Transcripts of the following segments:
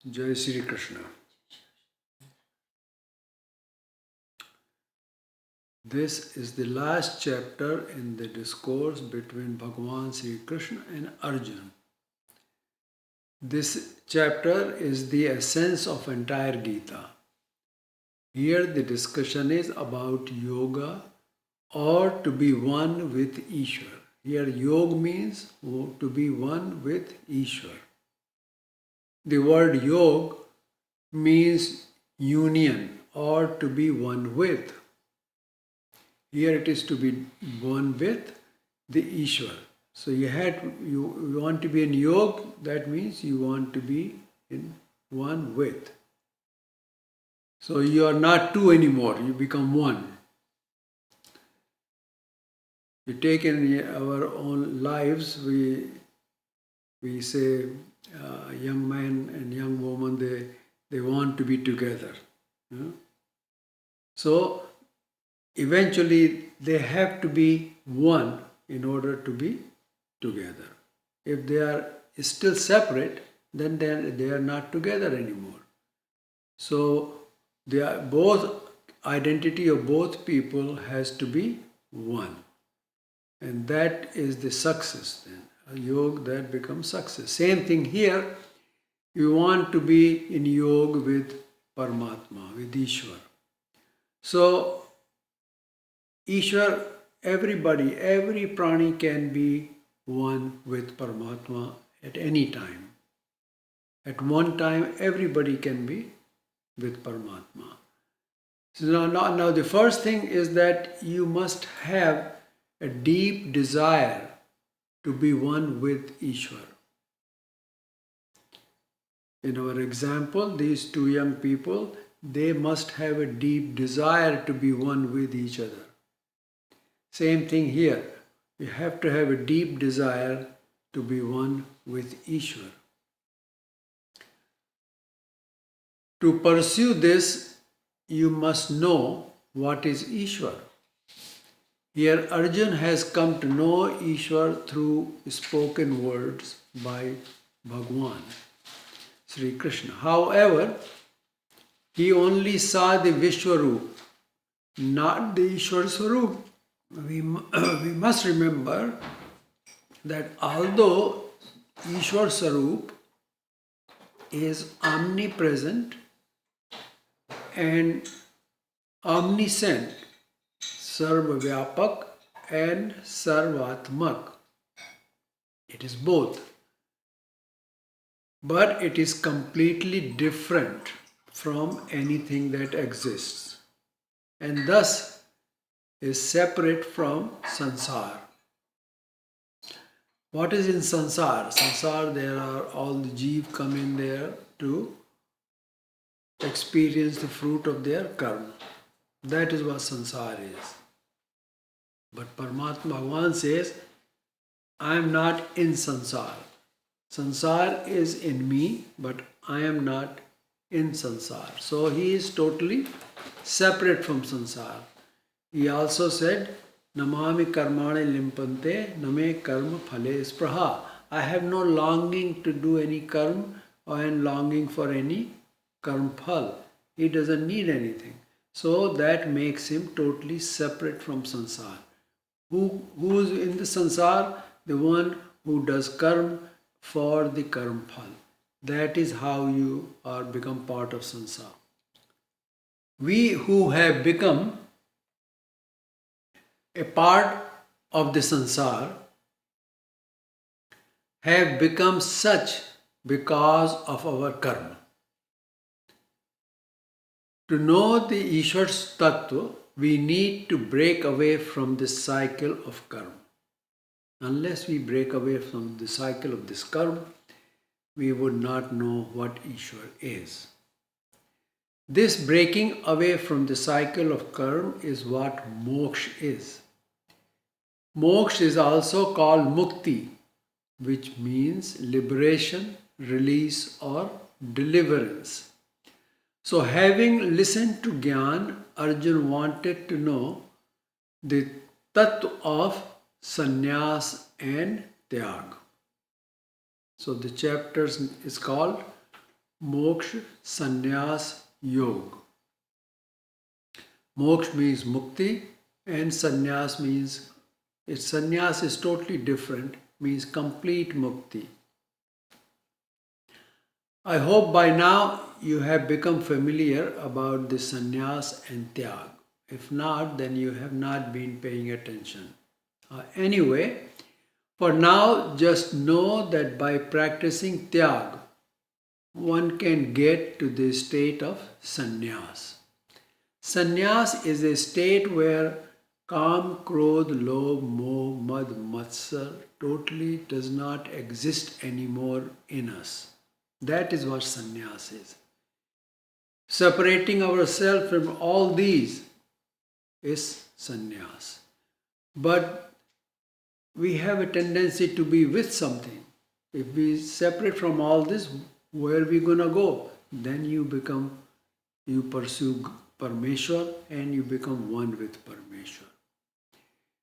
Jai Sri Krishna. This is the last chapter in the discourse between Bhagavan Sri Krishna and Arjuna. This chapter is the essence of entire Gita. Here the discussion is about yoga or to be one with Ishwar. Here yoga means to be one with Ishwar. The word yoga means union or to be one with. Here it is to be one with the Ishwar. So you want to be in yoga, that means you want to be in one with. So you are not two anymore, you become one. You take in our own lives, we say young man and young woman, they want to be together. So eventually they have to be one in order to be together. If they are still separate, then they are not together anymore. So both identity of both people has to be one. And that is the success then. A yoga that becomes success. Same thing here. You want to be in yoga with Paramatma, with Ishwar. So Ishwar, everybody, every prani can be one with Paramatma at any time. At one time, everybody can be with Paramatma. So now the first thing is that you must have a deep desire to be one with Ishwar. In our example, these two young people, they must have a deep desire to be one with each other. Same thing here. You have to have a deep desire to be one with Ishwar. To pursue this, you must know what is Ishwar. Here Arjuna has come to know Ishwar through spoken words by Bhagwan, Sri Krishna. However, he only saw the Vishwarup, not the Ishwar Swarup. We must remember that although Ishwar Swarup is omnipresent and omniscient, Sarvavyapak and Sarvatmak, it is both. But it is completely different from anything that exists and thus is separate from sansar. What is in sansar? Sansar, there are all the jeev come in there to experience the fruit of their karma. That is what sansar is. But Paramatma Bhagavan says, I am not in sansar. Sansar is in me, but I am not in sansar. So he is totally separate from sansar. He also said, Namami karmane limpante name karma phale spraha. I have no longing to do any karma or longing for any karma phal. He doesn't need anything. So that makes him totally separate from sansar. Who is in the sansar? The one who does karma for the karma phal. That is how you are become part of sansar. We who have become a part of the sansar have become such because of our karma. To know the Ishwar's tattva, we need to break away from this cycle of karma. Unless we break away from the cycle of this karma, we would not know what Ishwar is. This breaking away from the cycle of karma is what moksha is. Moksha is also called mukti, which means liberation, release or deliverance. So having listened to Gyan, Arjuna wanted to know the tattva of sannyas and tyag. So the chapter is called Moksha Sannyas Yoga. Moksha means mukti and sannyas means, sannyas is totally different, means complete mukti. I hope by now you have become familiar about the sannyas and tyag. If not, then you have not been paying attention. Anyway, for now, just know that by practicing tyag, one can get to the state of sannyas. Sannyas is a state where Kam, Krodh, Lobh, Moh, Mad, Matsar totally does not exist anymore in us. That is what sannyas is. Separating ourselves from all these is sannyas. But we have a tendency to be with something. If we separate from all this, where are we gonna go? Then you pursue Parmeshwar and you become one with Parmeshwar.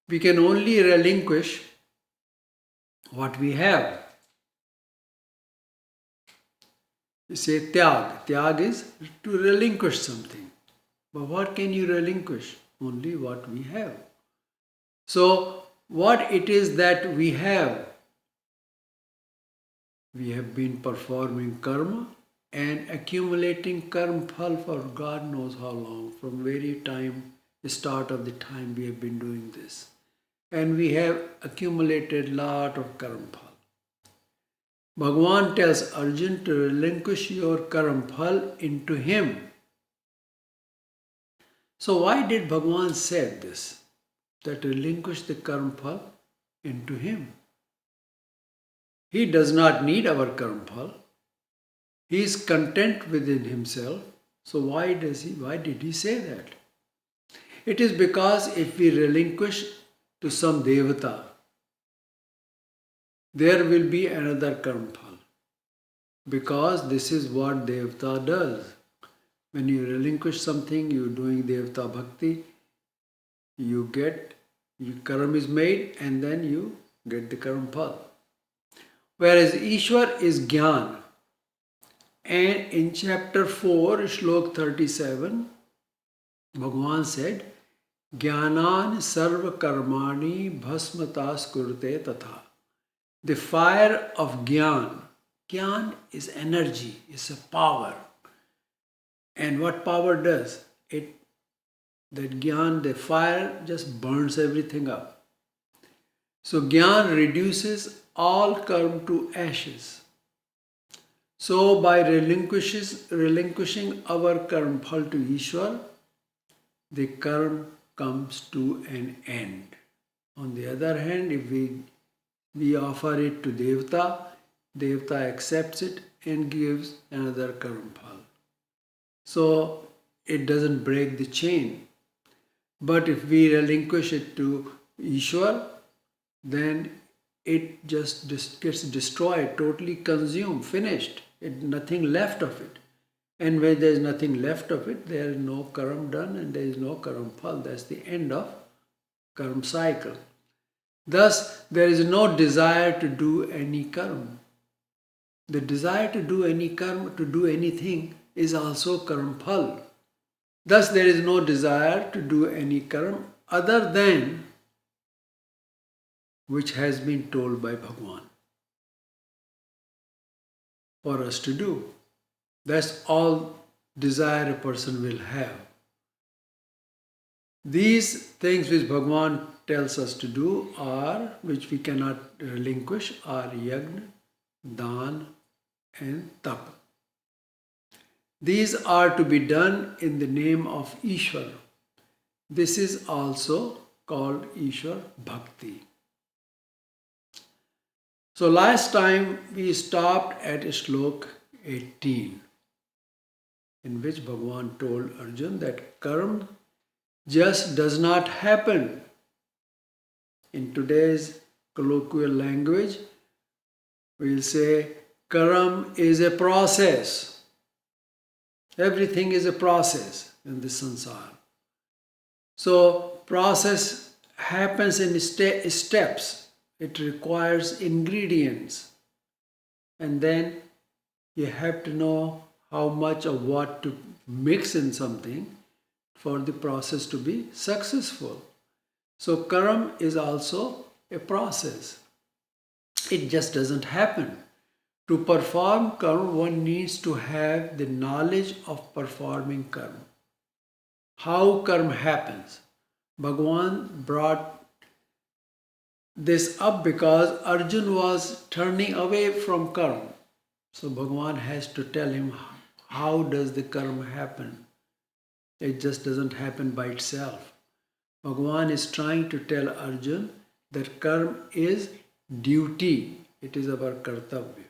We can only relinquish what we have. You say tyag. Tyag is to relinquish something. But what can you relinquish? Only what we have. So, what it is that we have been performing karma and accumulating karma phal for God knows how long, from very start of the time we have been doing this. And we have accumulated lot of karma phal. Bhagavan tells Arjun to relinquish your karma phal into him. So why did Bhagavan say this? That relinquish the karma phal into him. He does not need our karma phal. He is content within himself. So why did he say that? It is because if we relinquish to some devata, there will be another karma phal. Because this is what devata does. When you relinquish something, you are doing devata bhakti, you get, karma is made and then you get the karma phal. Whereas Ishwar is Gyan. And in chapter 4, Shlok 37, Bhagavan said, Jnanan sarva karmani bhasmatas kurte tatha. The fire of Gyan. Gyan is energy, is a power. And what power does? That Gyan, the fire just burns everything up. So Gyan reduces all karma to ashes. So by relinquishing our karma phal to Ishwar, the karma comes to an end. On the other hand, if we offer it to Devata, Devata accepts it and gives another karma phal. So it doesn't break the chain. But if we relinquish it to Ishwar, then it just gets destroyed, totally consumed, finished. Nothing left of it. And when there is nothing left of it, there is no karma done and there is no karma phal. That's the end of karma cycle. Thus, there is no desire to do any karma. The desire to do any karma, to do anything, is also karma phal. Thus, there is no desire to do any karma other than which has been told by Bhagavan for us to do. That's all desire a person will have. These things which Bhagavan tells us to do are, which we cannot relinquish, are yagna, dan and tapa. These are to be done in the name of Ishwar. This is also called Ishwar Bhakti. So last time we stopped at Shlok 18, in which Bhagavan told Arjun that karma just does not happen. In today's colloquial language, we'll say karma is a process. Everything is a process in the sansar. So process happens in steps. It requires ingredients. And then you have to know how much of what to mix in something for the process to be successful. So karma is also a process. It just doesn't happen. To perform karma, one needs to have the knowledge of performing karma. How karma happens. Bhagavan brought this up because Arjun was turning away from karma. So Bhagavan has to tell him how does the karma happen. It just doesn't happen by itself. Bhagavan is trying to tell Arjun that karma is duty. It is our kartavya.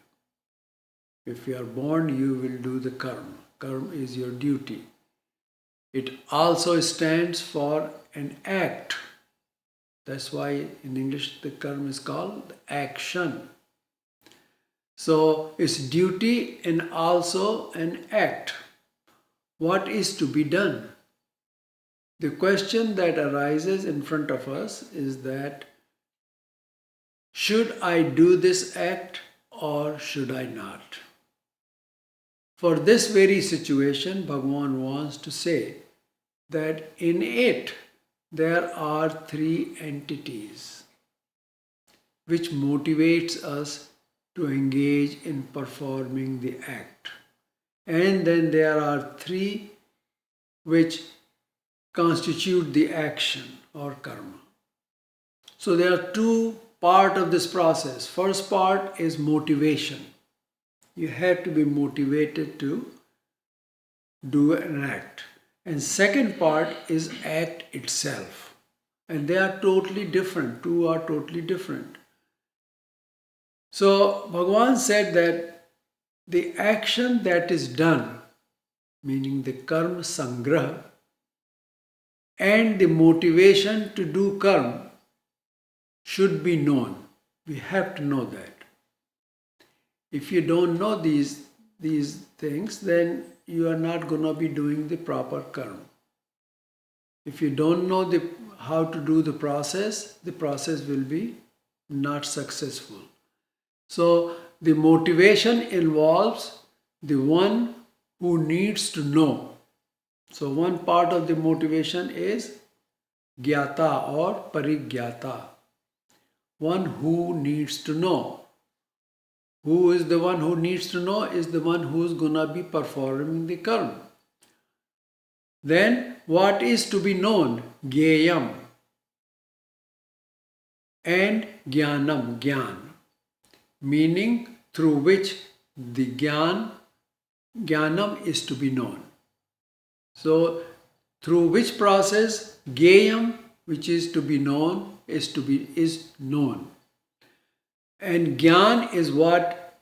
If you are born, you will do the karma. Karma is your duty. It also stands for an act. That's why in English the karma is called action. So it's duty and also an act. What is to be done? The question that arises in front of us is that should I do this act or should I not? For this very situation, Bhagavan wants to say that in it there are three entities which motivates us to engage in performing the act. And then there are three which constitute the action or karma. So there are two parts of this process. First part is motivation. You have to be motivated to do an act. And second part is act itself. And they are totally different. Two are totally different. So Bhagavan said that the action that is done, meaning the karma sangraha, and the motivation to do karma should be known. We have to know that. If you don't know these things, then you are not going to be doing the proper karma. If you don't know how to do the process will be not successful. So the motivation involves the one who needs to know. So one part of the motivation is gyata or parigyata. One who needs to know. Who is the one who needs to know? Is the one who is going to be performing the karma. Then what is to be known? Gyayam and jnanam, jnana, meaning through which the jnanam is to be known. So through which process gyayam, which is to be known, is known. And Gyan is what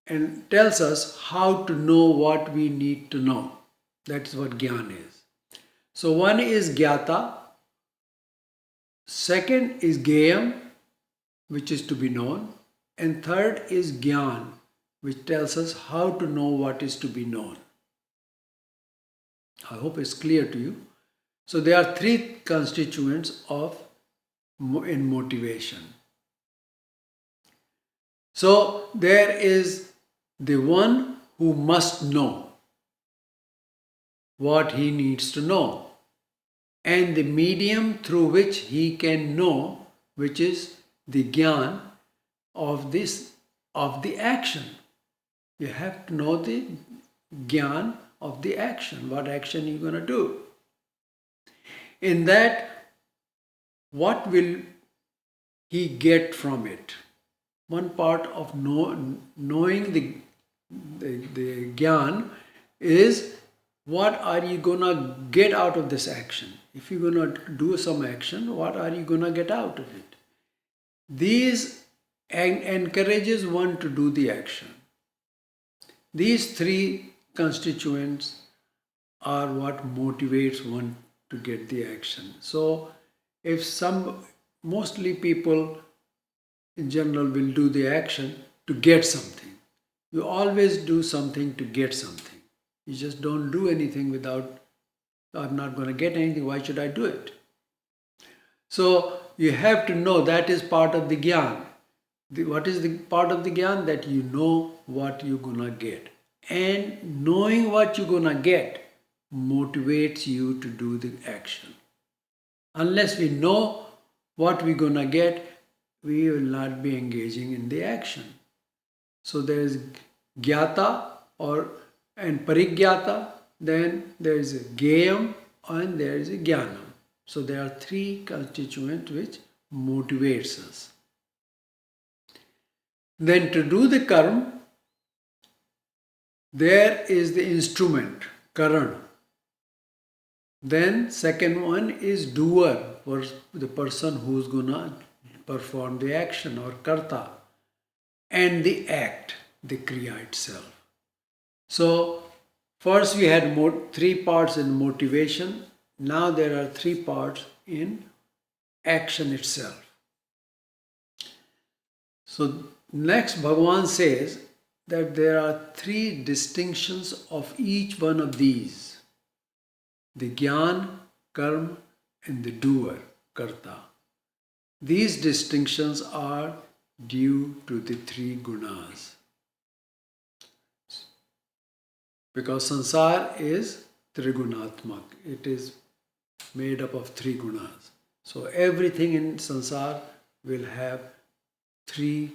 and tells us how to know what we need to know. That is what Gyan is. So one is Gyata, second is Gyayam, which is to be known, and third is Gyan, which tells us how to know what is to be known. I hope it's clear to you. So there are three constituents in motivation. So there is the one who must know what he needs to know, and the medium through which he can know, which is the Gyan of the action. You have to know the Gyan of the action, what action you're going to do. In that, what will he get from it? One part of knowing the Gyan is what are you going to get out of this action? If you're going to do some action, what are you going to get out of it? These encourages one to do the action. These three constituents are what motivates one to get the action. So if mostly people in general will do the action to get something. You always do something to get something. You just don't do anything without, I'm not going to get anything, why should I do it? So you have to know that is part of the Gyan. What is the part of the Gyan? That you know what you're going to get. and knowing what you're gonna get motivates you to do the action. Unless we know what we're gonna get, we will not be engaging in the action. So there is gyata or and parigyata, then there is a gayam and there is a jnanam. So there are three constituents which motivates us. Then to do the karma, there is the instrument, karan. Then second one is doer, or the person who's gonna perform the action or karta, and the act, the kriya itself. So first we had three parts in motivation. Now there are three parts in action itself. So next Bhagavan says that there are three distinctions of each one of these: the jnana, karma, and the doer, karta. These distinctions are due to the three gunas. Because sansar is trigunatmak, it is made up of three gunas. So everything in sansar will have three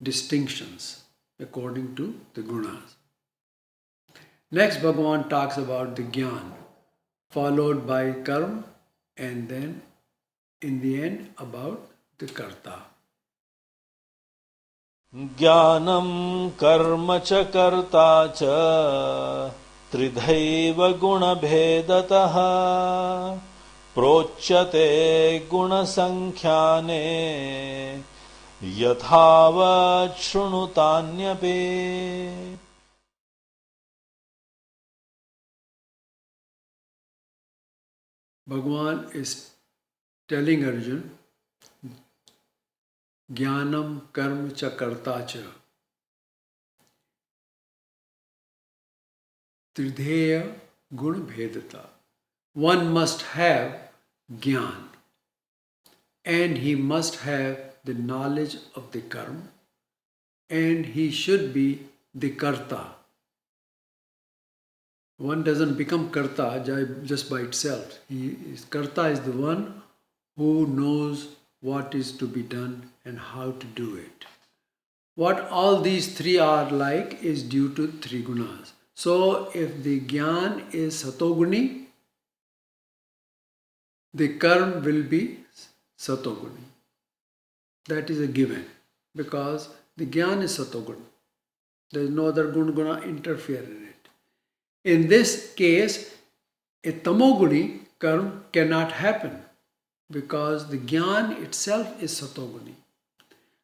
distinctions according to the gunas. Next, Bhagavan talks about the jnana, followed by karma, and then in the end about the karta. ज्ञानं कर्म च कर्ता च त्रिधैव गुणभेदतः प्रोच्यते गुणसंख्याने यथावत् शृणुतान्यपि. Bhagavan is telling Arjun, Jnanam karma cha karta cha tridheya gun bhedata. One must have jnana, and he must have the knowledge of the karma, and he should be the karta. One doesn't become karta just by itself. Karta is the one who knows what is to be done and how to do it. What all these three are like is due to three gunas. So if the jnana is satoguni, the karma will be satoguni. That is a given, because the jnana is satoguni. There is no other guna interfere in it. In this case, a tamoguni karma cannot happen, because the jnana itself is satoguni.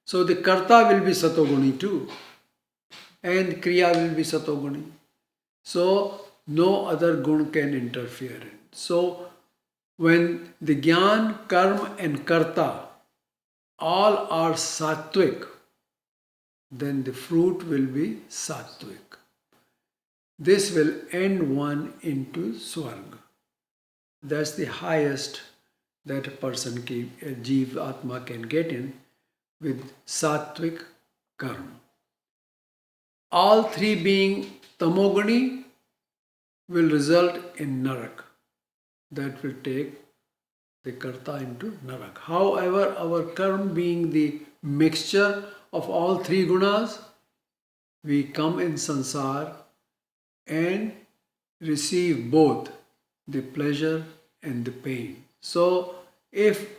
So the karta will be satoguni too, and kriya will be satoguni. So no other gun can interfere in. So when the jnana, karma and karta all are sattvic, then the fruit will be sattvic. This will end one into swarga. That's the highest that a person, a jeev atma can get in with sattvic karma. All three being tamoguni will result in narak. That will take the karta into narak. However, our karma being the mixture of all three gunas, we come in sansar and receive both the pleasure and the pain. So if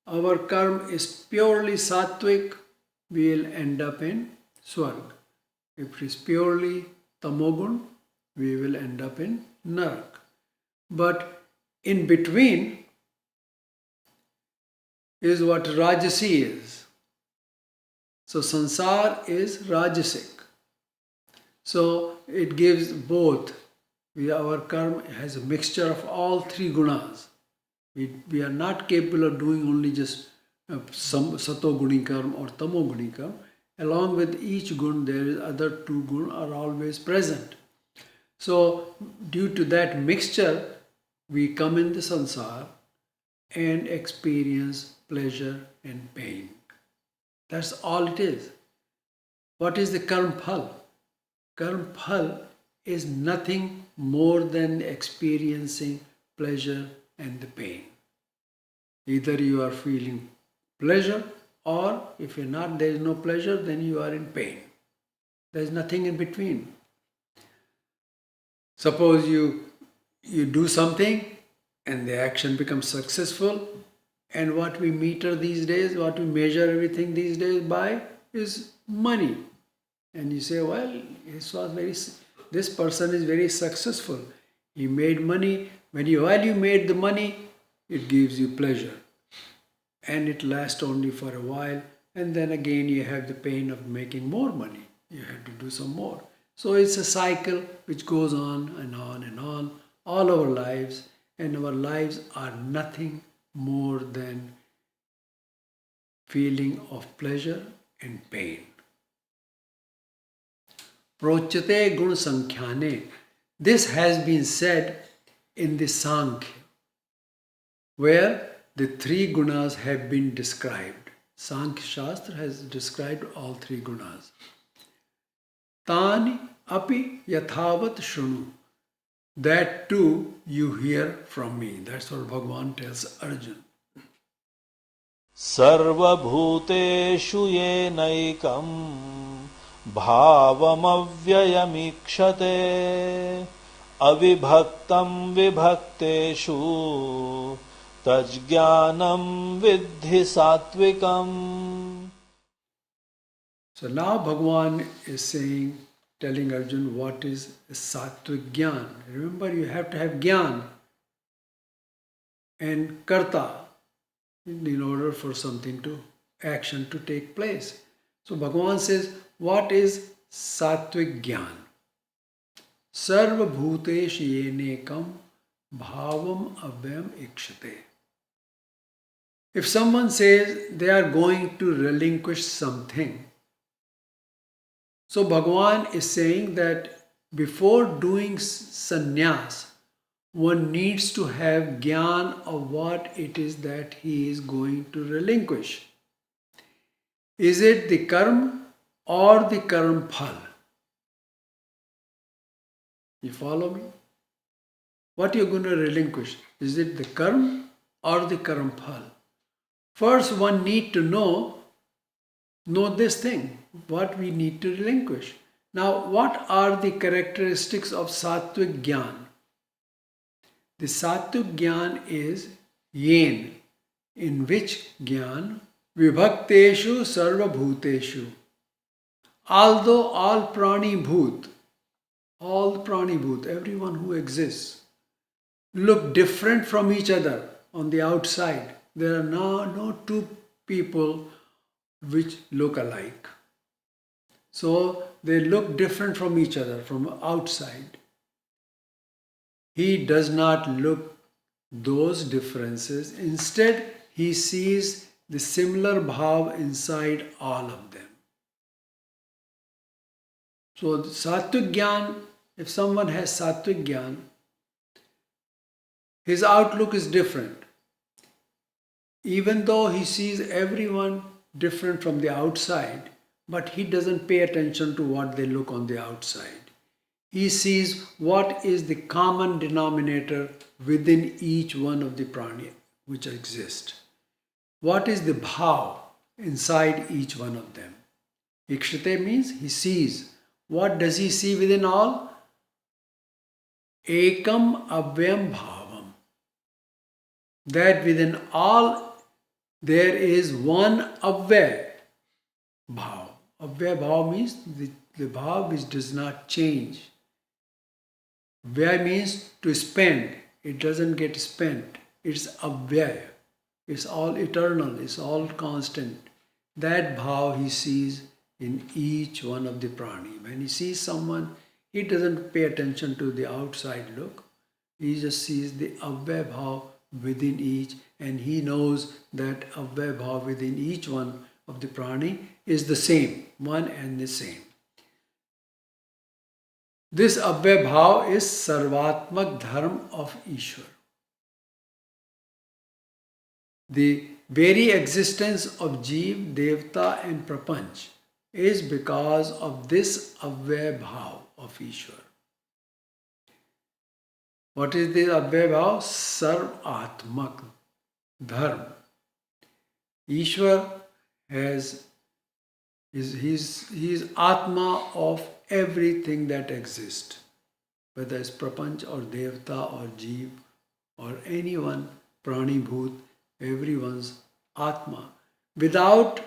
our karma is purely sattvic, we will end up in swarga. If it is purely tamogun, we will end up in narak. But in between is what rajasi is. So sansar is rajasic. So it gives both. Our karma has a mixture of all three gunas. We are not capable of doing only just some satoguni karma or tamoguni karma. Along with each gun, there is other two gun are always present. So due to that mixture, we come in the sansar and experience pleasure and pain. That's all it is. What is the karma phal? Karma phal is nothing more than experiencing pleasure and the pain. Either you are feeling pleasure, or if you're not, there is no pleasure, then you are in pain. There is nothing in between. Suppose you do something and the action becomes successful, and what we meter these days, what we measure everything these days by is money. And you say, well, this person is very successful. He made money. While you made the money, it gives you pleasure. And it lasts only for a while. And then again, you have the pain of making more money. You have to do some more. So it's a cycle which goes on and on and on all our lives. And our lives are nothing more than feeling of pleasure and pain. Prochate gun sankhyane. This has been said in the Sankhya, where the three gunas have been described. Sankhya Shastra has described all three gunas. Tani api yathavat shrunu. That too you hear from me. That's what Bhagavan tells Arjuna. सर्वभूतेषु येनैकम् भावमव्ययमीक्षते अविभक्तं विभक्तेषु तज्ज्ञानं विद्धि सात्विकम्. So now Bhagavan is telling Arjuna what is sattvic jnana. Remember, you have to have jnana and karta in order for action to take place. So Bhagavan says, what is sattvic jnana? Sarva bhutesh yenekam bhavam avyam ikshate. If someone says they are going to relinquish something, so Bhagavan is saying that before doing sannyas, one needs to have jnana of what it is that he is going to relinquish. Is it the karma or the karma phal? You follow me? What you are going to relinquish? Is it the karma or the karma phal? First, one need to know this thing, what we need to relinquish. Now, what are the characteristics of sattvic jnana? The sattvic jnana is yen, in which jnana vibhakteshu sarva bhuteshu. Although all prani bhut, everyone who exists, look different from each other on the outside. There are no two people which look alike. So they look different from each other from outside. He does not look those differences. Instead, he sees the similar bhav inside all of them. So sattvic jnana, if someone has sattvic jnana, his outlook is different. Even though he sees everyone different from the outside, but he doesn't pay attention to what they look on the outside. He sees what is the common denominator within each one of the prani which exist. What is the bhav inside each one of them? Ikshate means he sees. What does he see within all? Ekam avyam bhavam. That within all there is one avyay bhav. Avyay bhav means the bhav which does not change. Vyay means to spend. It doesn't get spent. It's avyay. It's all eternal. It's all constant. That bhav he sees in each one of the prani. When he sees someone, he doesn't pay attention to the outside look. He just sees the avyay bhav within each, and he knows that avyay bhav within each one of the prani is the same, one and the same. This avyay bhav is sarvatmak dharma of Ishwar. The very existence of Jeev, Devta and Prapanch is because of this avyay bhav of Ishwar. What is the Abhay Bhav? Sarvatmak Dharma. Ishwar he is Atma of everything that exists, whether it's Prapanch or Devta or Jeev or anyone, Prani Bhut, everyone's Atma. Without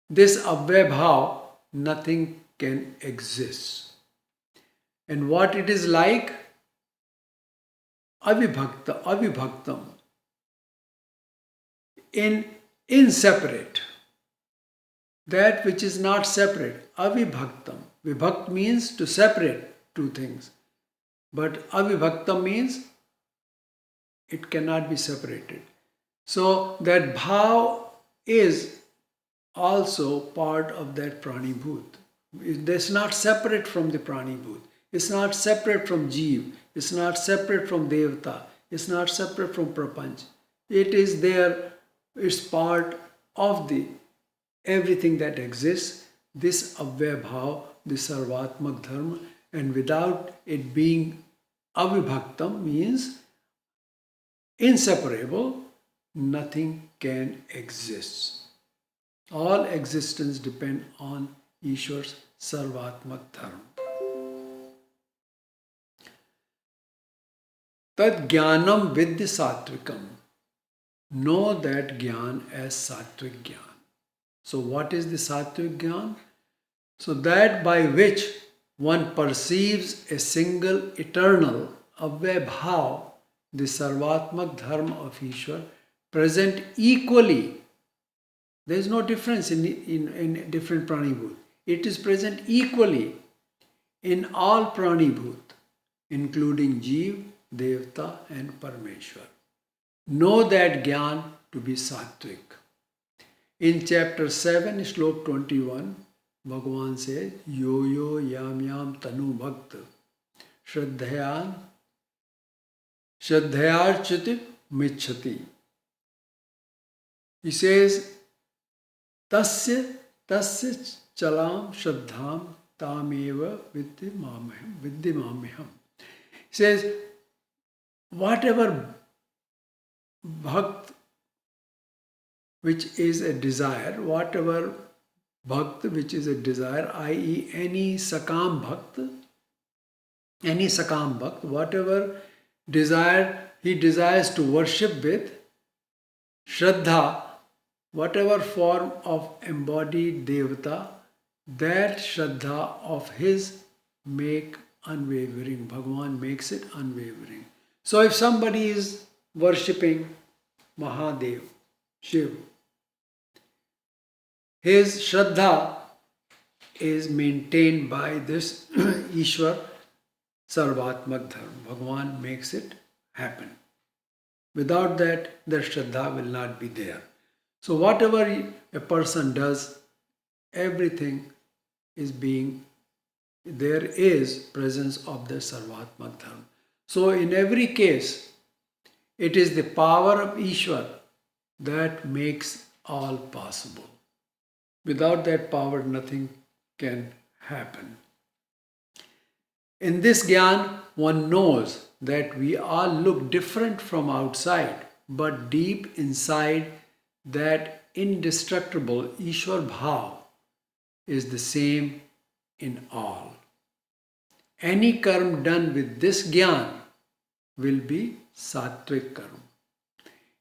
this Abhay Bhav, nothing can exist. And what it is like? Avibhaktam, inseparate. That which is not separate, avibhaktam. Vibhakt means to separate two things. But avibhaktam means it cannot be separated. So that bhav is also part of that pranibhut. It's not separate from the pranibhut. It's not separate from Jeev. It's not separate from Devta. It's not separate from Prapanch. It is there. It's part of the everything that exists. This Abhay Bhav, the Sarvatmak Dharma, and without it being avibhaktam means inseparable, nothing can exist. All existence depend on Ishwar's Sarvatmak Dharma. Tad jnanam vidya satvikam. Know that jnana as sattvic jnana. So what is the sattvic jnana? So that by which one perceives a single eternal Abhay Bhav, the Sarvatmak Dharma of Ishwar, present equally. There is no difference in different pranibhut. It is present equally in all pranibhut, including Jeev, Devta and Parameshwar. Know that Gyan to be Sattvic. In chapter 7, Shlok 21, Bhagavan says, Yo yo yam yam tanu bhakta Shraddhayarchiti michhati. He says, Tasya chalam shraddham tameva vidyamamyam. He says, whatever bhakt which is a desire, whatever bhakt which is a desire, i.e. any sakam bhakt, whatever desire he desires to worship with, Shraddha, whatever form of embodied Devata, that Shraddha of his make unwavering. Bhagavan makes it unwavering. So if somebody is worshipping Mahadev, Shiv, his Shraddha is maintained by this Ishwar Sarvatmak Dharma. Bhagavan makes it happen. Without that, their Shraddha will not be there. So whatever a person does, everything is being, there is presence of the Sarvatmak Dharma. So in every case, it is the power of Ishwar that makes all possible. Without that power, nothing can happen. In this Gyan, one knows that we all look different from outside, but deep inside, that indestructible Ishwar Bhav is the same in all. Any karma done with this Gyan will be Sattvic karma.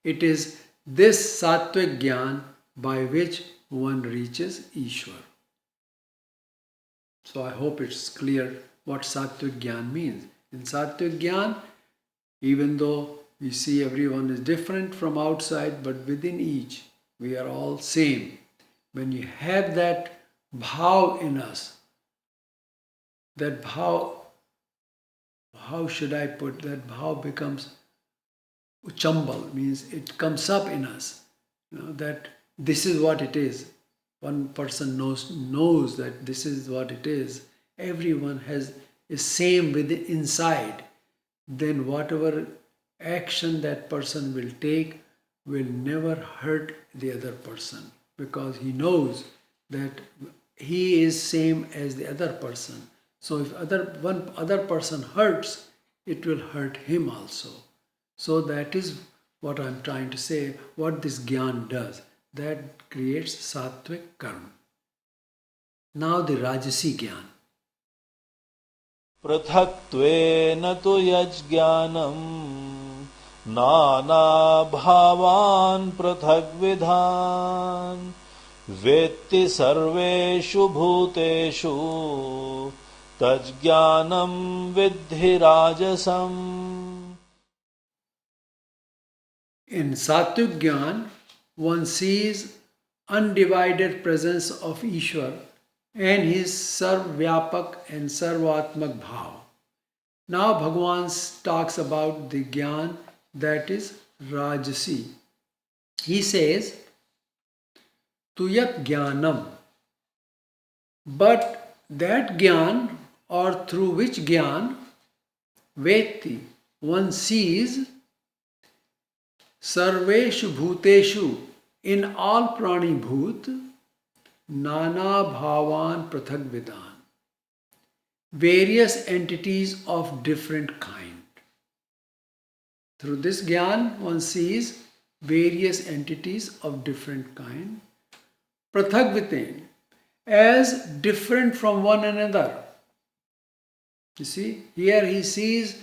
It is this Sattvic Gyan by which one reaches Ishwar. So I hope it's clear what Sattvic Gyan means. In Sattvic Gyan, even though we see everyone is different from outside, but within each, we are all same. When you have that bhav in us, that bhav, how should I put, that bhav becomes uchambal, means it comes up in us, that this is what it is. One person knows that this is what it is. Everyone is same within inside. Then whatever action that person will take will never hurt the other person, because he knows that he is same as the other person. So if one other person hurts, it will hurt him also. So that is what I'm trying to say, what this Gyan does. That creates Sattvic karma. Now the Rajasi Gyan. पृथक्त्वेन तु यज्ज्ञानम् नानाभावान् पृथग्विधान् वेत्ति सर्वेषु भूतेषु तज्ज्ञानं विद्धि राजसम्. In Sattvic Gyan, one sees undivided presence of Ishwar and his Sarvvyapak and Sarvatmak Bhav. Now Bhagavan talks about the Gyan that is Rajasi. He says, Tuyat Gyanam. But that Gyan, or through which Gyan, Vetti, one sees Sarveshu Bhuteshu, in all Prani Bhut, Nana Bhavan Prathak Vidan, various entities of different kind. Through this Gyan, one sees various entities of different kind, Prathak Vidan, as different from one another. You see, here he sees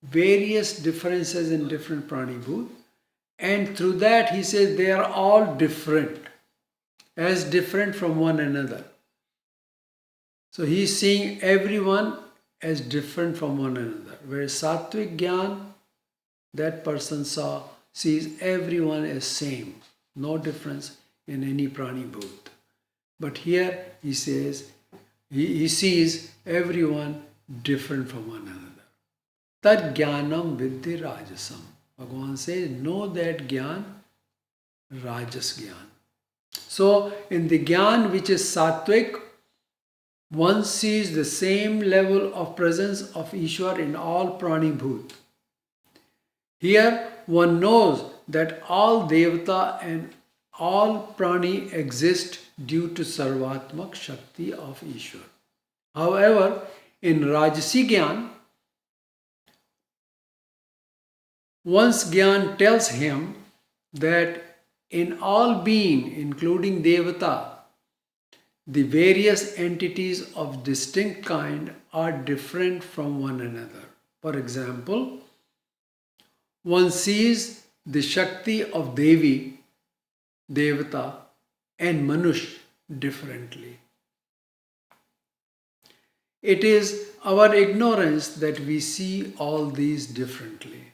various differences in different Prani Bhut. And through that he says they are all different, as different from one another. So he is seeing everyone as different from one another. Whereas Sattvic Gyan, that person sees everyone as same, no difference in any Prani Bhut. But here he says, he sees everyone different from one another. Tad Jnanam Viddhi Rajasam. Bhagavan says, know that Gyan, Rajas Gyan. So, in the Gyan which is Sattvic, one sees the same level of presence of Ishwar in all Prani Bhut. Here, one knows that all Devata and all Prani exist due to Sarvatmak Shakti of Ishwar. However, in Rajasi Gyan, one's Gyan tells him that in all being, including Devata, the various entities of distinct kind are different from one another. For example, one sees the Shakti of Devi, Devata, and Manush differently. It is our ignorance that we see all these differently.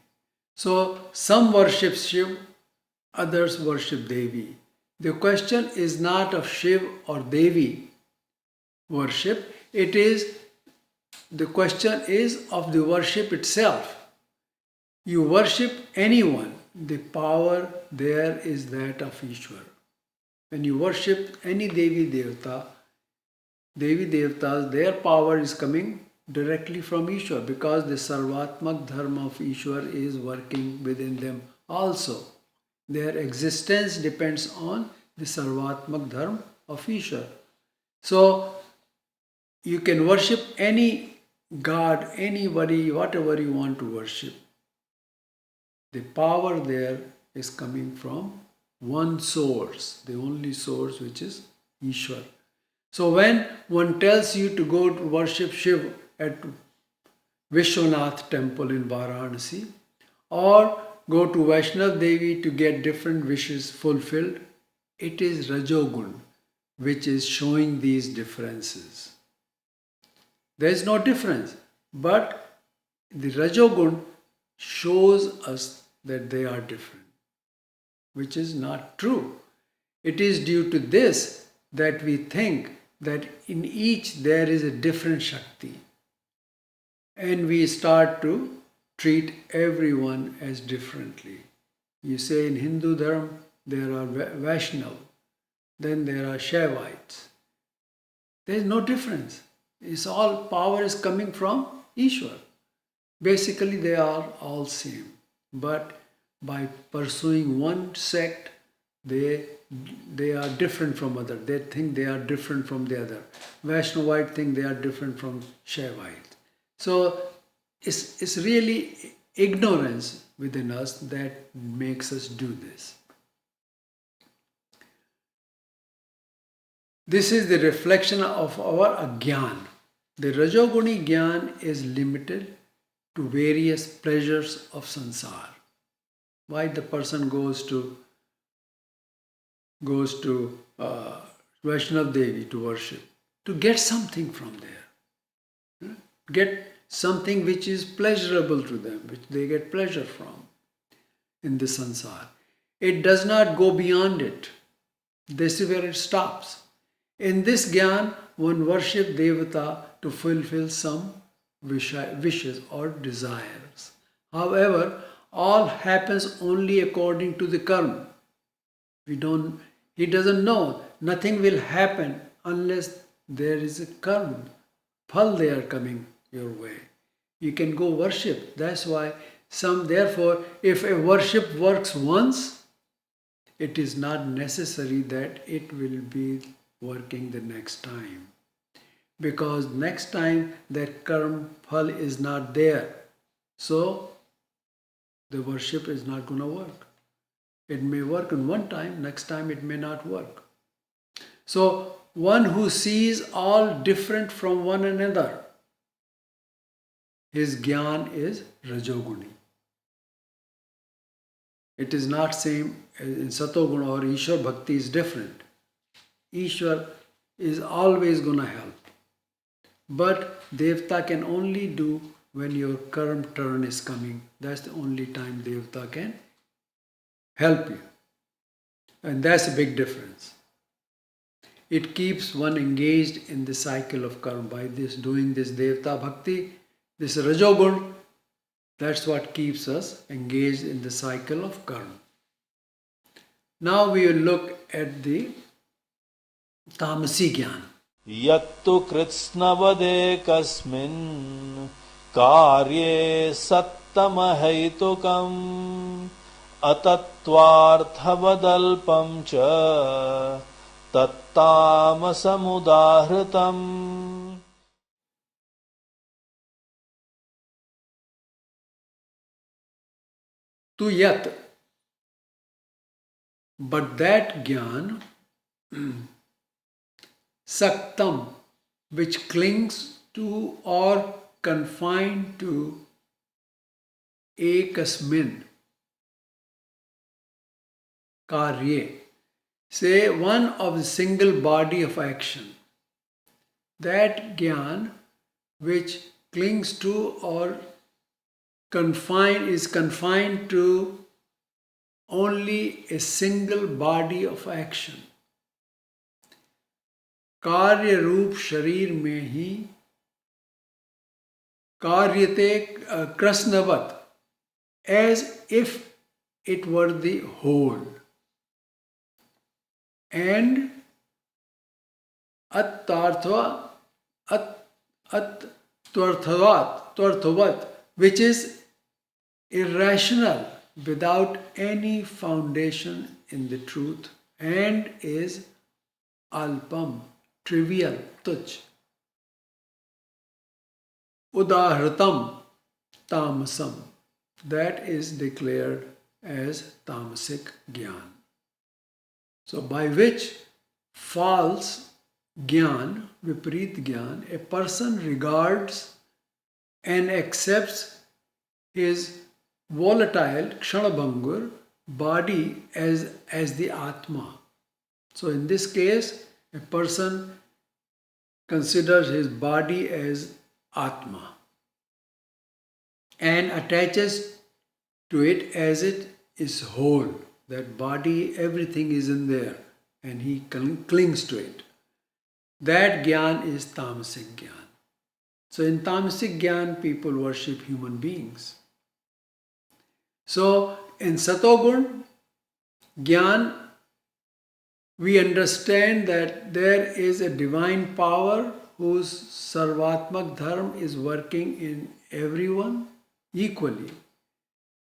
So, some worship Shiv, others worship Devi. The question is not of Shiv or Devi worship, the question is of the worship itself. You worship anyone, the power there is that of Ishwar. When you worship any Devi Devatas, their power is coming directly from Ishwar because the Sarvatmak Dharma of Ishwar is working within them also. Their existence depends on the Sarvatmak Dharma of Ishwar. So, you can worship any God, anybody, whatever you want to worship. The power there is coming from one source, the only source, which is Ishwar. So when one tells you to go to worship Shiv at Vishwanath temple in Varanasi, or go to Vaishnav Devi to get different wishes fulfilled, it is Rajogun which is showing these differences. There is no difference, but the Rajogun shows us that they are different, which is not true. It is due to this that we think that in each there is a different Shakti, and we start to treat everyone as differently. You say in Hindu Dharma there are Vaishnav, then there are Shaivites. There is no difference. It's all power is coming from Ishwar. Basically they are all same. But by pursuing one sect, they are different from other. They think they are different from the other. Vaishnavite think they are different from Shaivite. So it's really ignorance within us that makes us do this. This is the reflection of our agyan. The Rajoguni Gyan is limited to various pleasures of sansar. Why the person goes to Vaishnav Devi to worship? To get something from there. Get something which is pleasurable to them, which they get pleasure from in the sansar. It does not go beyond it. This is where it stops. In this Gyan, one worships Devata to fulfill some wishes or desires. However, all happens only according to the karma. He doesn't know. Nothing will happen unless there is a karma. Phal they are coming your way. You can go worship. That's why therefore, if a worship works once, it is not necessary that it will be working the next time. Because next time that karma phal is not there. So the worship is not going to work. It may work in one time, next time it may not work. So one who sees all different from one another, his Gyan is Rajoguni. It is not same in Satoguna or Ishwar Bhakti is different. Ishwar is always going to help. But Devta can only do when your karma turn is coming. That's the only time Devta can help you. And that's a big difference. It keeps one engaged in the cycle of karma by doing this Devta Bhakti, this Rajogun. That's what keeps us engaged in the cycle of karma. Now we will look at the Tamasi Gyan. यत्तु कृत्स्नवदे कस्मिन् कार्ये सत्तमहैतुकम् अतत्त्वार्थवदल्पं च तत्तामसमुदाहृतम्. Tu yat. But that Gyan, Saktam, which clings to or confined to ekasmin, karye, say one of the single body of action. That Gyan which clings to or is confined to only a single body of action. कार्य रूप शरीर में ही कार्यते कृष्णवत, as if it were the whole, and tvarthavat, which is irrational, without any foundation in the truth, and is alpam, trivial, tuch. Udahritam, tamasam, that is declared as tamasic Gyan. So by which false Gyan, Viparit Gyan, a person regards and accepts his volatile Kshanabhangur body as the Atma. So in this case, a person considers his body as Atma and attaches to it as it is whole. That body, everything is in there and he clings to it. That Gyan is Tamasic Gyan. So in Tamasic Gyan, people worship human beings. So in Satogun Gyan, we understand that there is a divine power whose Sarvatmak Dharma is working in everyone equally.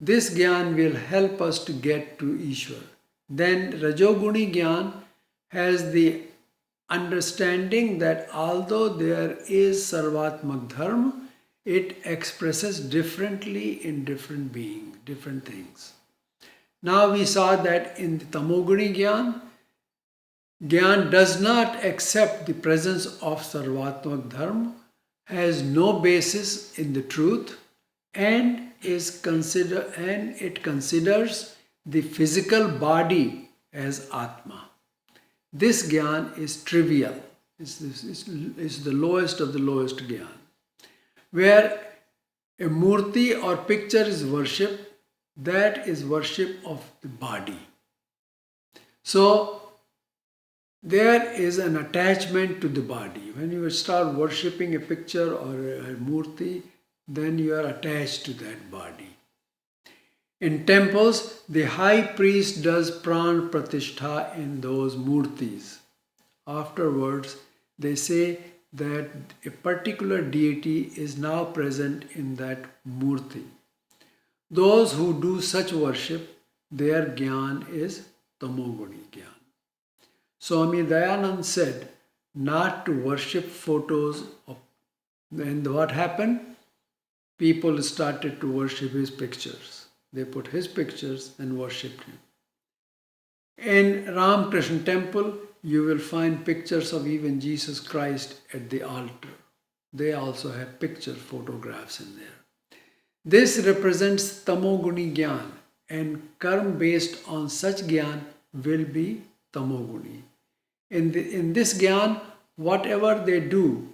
This Gyan will help us to get to Ishwar. Then Rajoguni Gyan has the understanding that although there is Sarvatmak Dharma, it expresses differently in different beings, different things. Now we saw that in the Tamoguni Gyan, Gyan does not accept the presence of Sarvatmak Dharma, has no basis in the truth, and it considers the physical body as Atma. This Gyan is trivial, is the lowest of the lowest Gyan. Where a murti or picture is worship, that is worship of the body. So there is an attachment to the body. When you start worshipping a picture or a murti, then you are attached to that body. In temples, the high priest does pran pratishtha in those murtis. Afterwards, they say that a particular deity is now present in that murti. Those who do such worship, their Gyan is Tamoguni Gyan. Swami Dayanand said not to worship photos of, and what happened? People started to worship his pictures. They put his pictures and worshipped him. In Ramakrishna temple, you will find pictures of even Jesus Christ at the altar. They also have picture photographs in there. This represents Tamoguni Gyan, and karma based on such Gyan will be Tamoguni. In this Gyan, whatever they do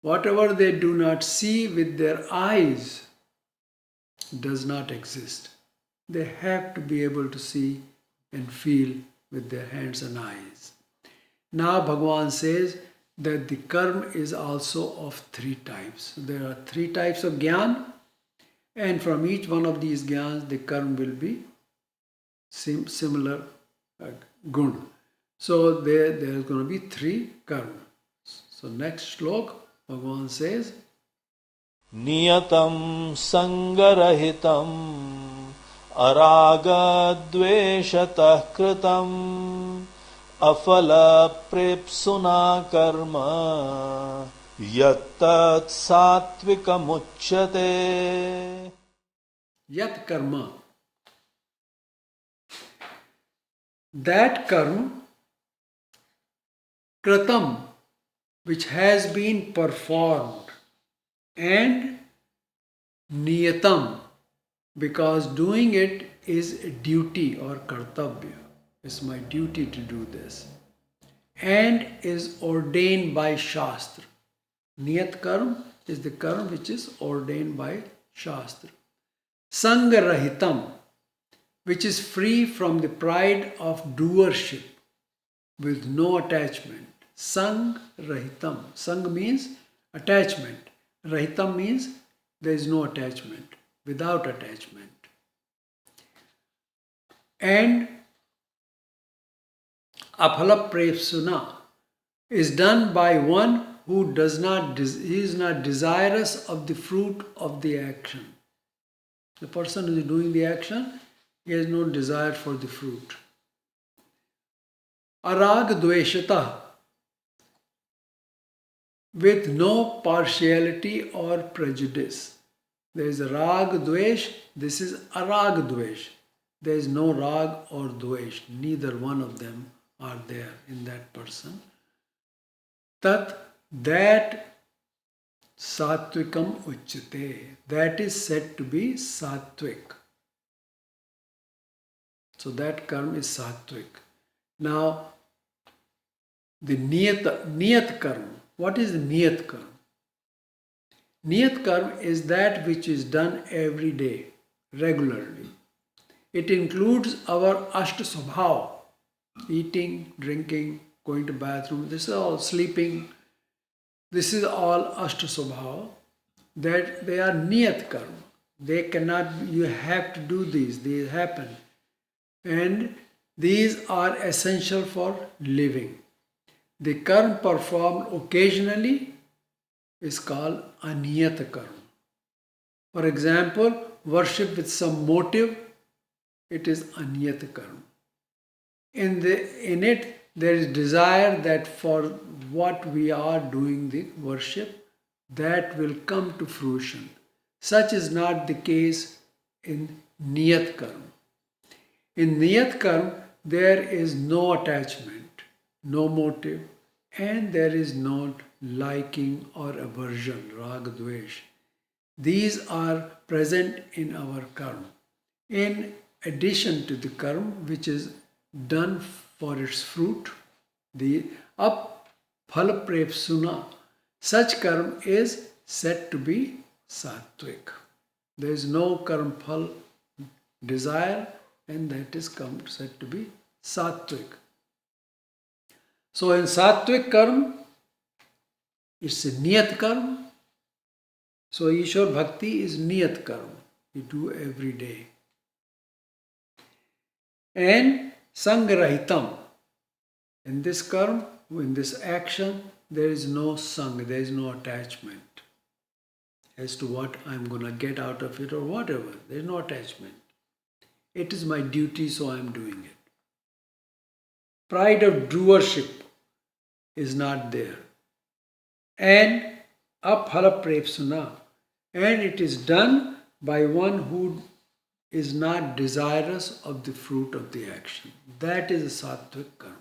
not see with their eyes does not exist. They have to be able to see and feel with their hands and eyes. Now Bhagavan says that the karma is also of three types. There are three types of Gyan, and from each one of these Gyans, the karma will be similar gun. So there is going to be three karma. So next slok, Bhagavan says, Niyatam sangarahitam araga dveshatah kritam afala prepsuna karma yattat satvikam uchyate. Yat karma. That karma, kratam, which has been performed, and niyatam, because doing it is a duty or kartabya. It's my duty to do this. And is ordained by Shastra. Niyat karma is the karma which is ordained by Shastra. Sangarahitam, which is free from the pride of doership with no attachment. Sang rahitam. Sang means attachment. Rahitam means there is no attachment, without attachment. And aphala prepsuna is done by one who is not desirous of the fruit of the action. The person who is doing the action, he has no desire for the fruit. Arag dveshata, with no partiality or prejudice. There is a rag dvesh, this is arag dvesh. There is no rag or dvesh, neither one of them are there in that person. Tat, that satvikam uchyate, that is said to be sattvic. So that karma is sattvic. Now, the niyat karma. What is the niyat karma? Niyat karma is that which is done every day, regularly. It includes our ashta swabhav, eating, drinking, going to bathroom. This is all sleeping. This is all ashta swabhav. That they are niyat karma. They cannot. You have to do these. These happen, and these are essential for living. The karma performed occasionally is called aniyat karma. For example, worship with some motive, it is aniyat karma. in it there is desire that for what we are doing the worship, that will come to fruition. Such is not the case in Niyat Karma. In Niyat Karma, there is no attachment, no motive, and there is no liking or aversion, raga, dvesh. These are present in our karma. In addition to the karma which is done for its fruit, the phala prepsuna, such karma is said to be sattvic. There is no karma phal desire, and that is said to be sattvic. So in sattvic karma, it's a niyat karma. So Ishwar Bhakti is niyat karma. You do every day. And sangrahitam. In this karma, in this action, there is no sang, there is no attachment as to what I'm going to get out of it or whatever. There is no attachment. It is my duty, so I am doing it. Pride of doership is not there. And aphala prepsuna. And it is done by one who is not desirous of the fruit of the action. That is a sattvic karma.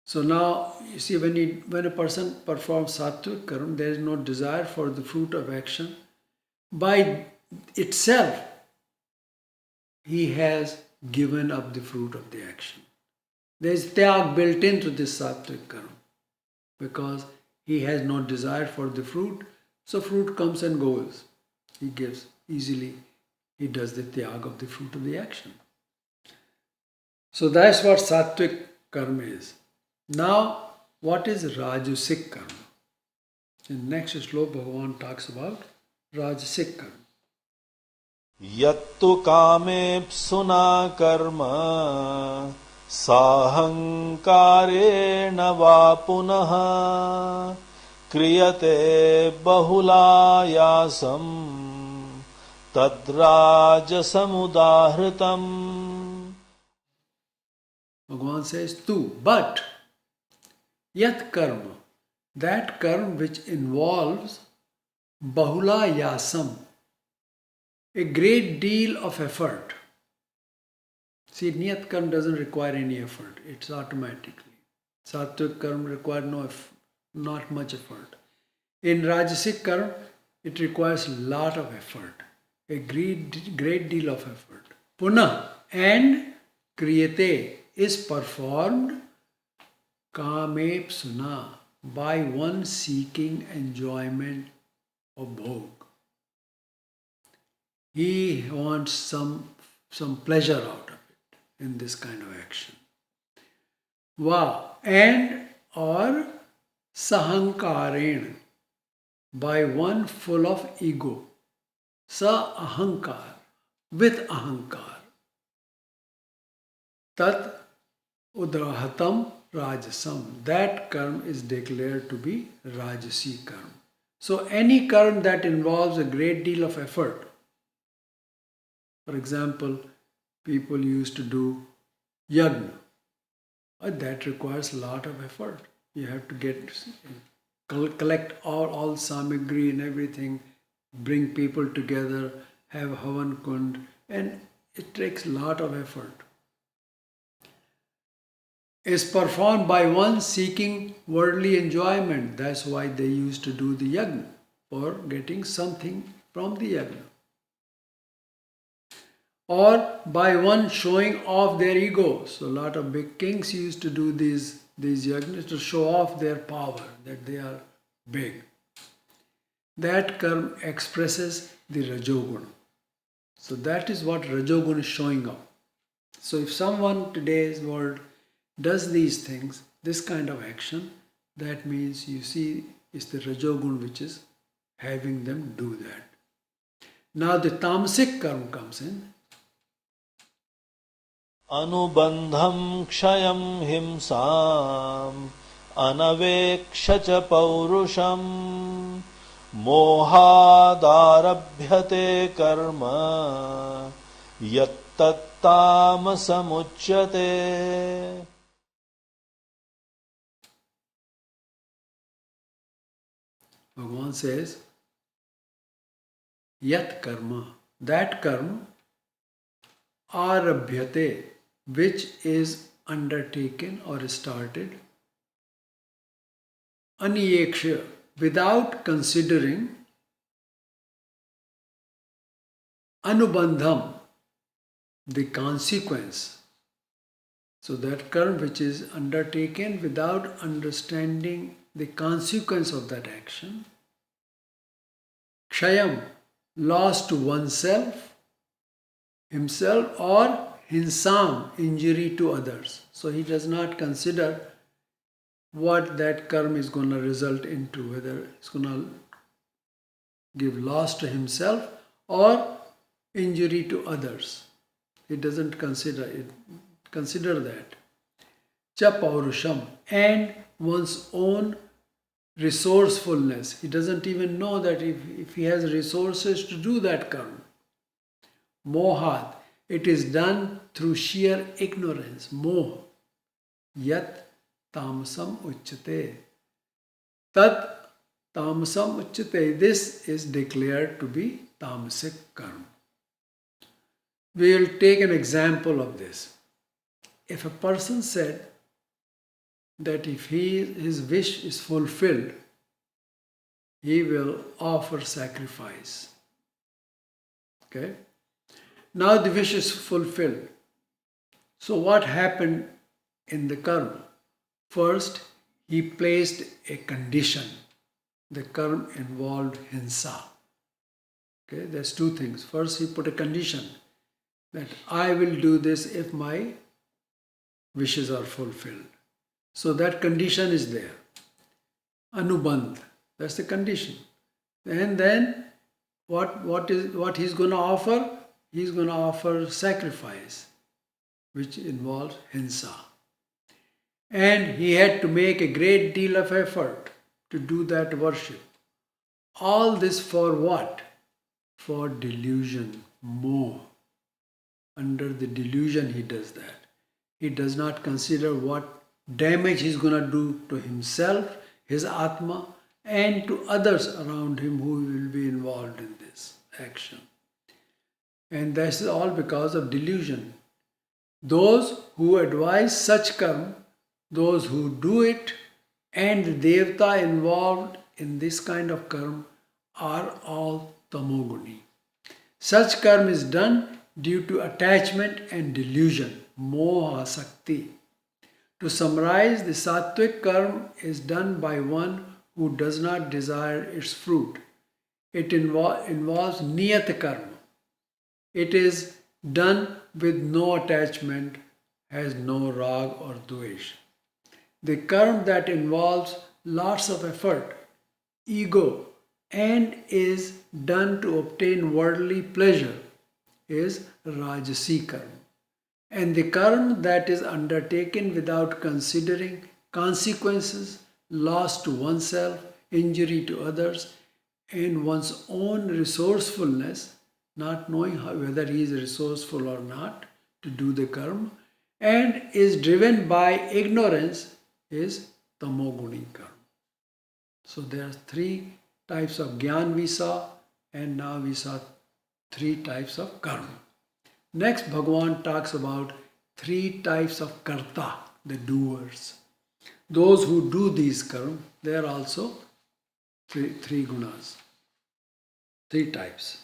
So now, you see, when a person performs sattvic karma, there is no desire for the fruit of action. By itself, he has given up the fruit of the action. There is tyag built into this sattvic karma because he has no desire for the fruit, so fruit comes and goes. He gives easily, he does the tyag of the fruit of the action. So that's what sattvic karma is. Now, what is rajasic karma? In next slok, Bhagavan talks about rajasic karma. यत्तु कामेप्सुना कर्म साहंकारेण वा पुनः क्रियते बहुलायासं तद्राजसमुदाहृतम्. Bhagavan says, tu, but yat karma, that karma which involves bahula yasam, a great deal of effort. See, niyat karma doesn't require any effort. It's automatically. Sattvic karma requires not much effort. In rajasic karma, it requires a lot of effort. A great deal of effort. Punah, and kriyate is performed kamepsuna, by one seeking enjoyment of bhog. He wants some pleasure out of it in this kind of action. Va, and or sahankaren, by one full of ego. Sa ahankar, with ahankar. Tat udrahatam rajasam, that karma is declared to be rajasi karma. So any karma that involves a great deal of effort, for example, people used to do yagna. That requires a lot of effort. You have to collect all samagri and everything, bring people together, have havan kund, and it takes a lot of effort. Is performed by one seeking worldly enjoyment. That's why they used to do the yagna, for getting something from the yagna. Or by one showing off their ego. So a lot of big kings used to do these yagnas to show off their power, that they are big. That karma expresses the rajoguna. So that is what rajoguna is showing up. So if someone today's world does these things, this kind of action, that means you see it's the rajoguna which is having them do that. Now the tamasic karma comes in. अनुबंधं क्षयं हिंसाम् अनवेक्ष च पौरुषं मोहादारभ्यते कर्म यत् तत्तामसमुच्यते. Bhagavan says, Yat karma, that karma, arabhyate, which is undertaken or started, aniyeksha, without considering, anubandham, the consequence. So that karma which is undertaken without understanding the consequence of that action, kshayam, loss to oneself, himself, or hinsam, injury to others. So he does not consider what that karma is going to result into, whether it's going to give loss to himself or injury to others. He doesn't consider that. Cha paurusham, and one's own resourcefulness. He doesn't even know that if he has resources to do that karma. Mohat, it is done through sheer ignorance. Moh. Yat tamasam uchyate. Tat tamasam uchyate. This is declared to be tamasic karma. We will take an example of this. If a person said that if his wish is fulfilled, he will offer sacrifice. Okay? Now the wish is fulfilled. So what happened in the karma? First, he placed a condition. The karma involved hinsa. Okay, there's two things. First, he put a condition that I will do this if my wishes are fulfilled. So that condition is there. Anubandh, that's the condition. And then what he's going to offer? He's going to offer sacrifice, which involves hinsa. And he had to make a great deal of effort to do that worship. All this for what? For delusion, moh. Under the delusion he does that. He does not consider what damage he's going to do to himself, his Atma, and to others around him who will be involved in this action. And this is all because of delusion. Those who advise such karma, those who do it, and the devta involved in this kind of karma are all tamoguni. Such karma is done due to attachment and delusion, moha sakti. To summarize, the sattvic karma is done by one who does not desire its fruit. It involves niyat karma. It is done with no attachment, has no rag or dvesh. The karma that involves lots of effort, ego, and is done to obtain worldly pleasure is rajasi karma. And the karma that is undertaken without considering consequences, loss to oneself, injury to others, and one's own resourcefulness, not knowing whether he is resourceful or not to do the karma, and is driven by ignorance, is tamoguni karma. So there are three types of jnana we saw, and now we saw three types of karma. Next, Bhagavan talks about three types of karta, the doers. Those who do these karma, they are also three gunas, three types.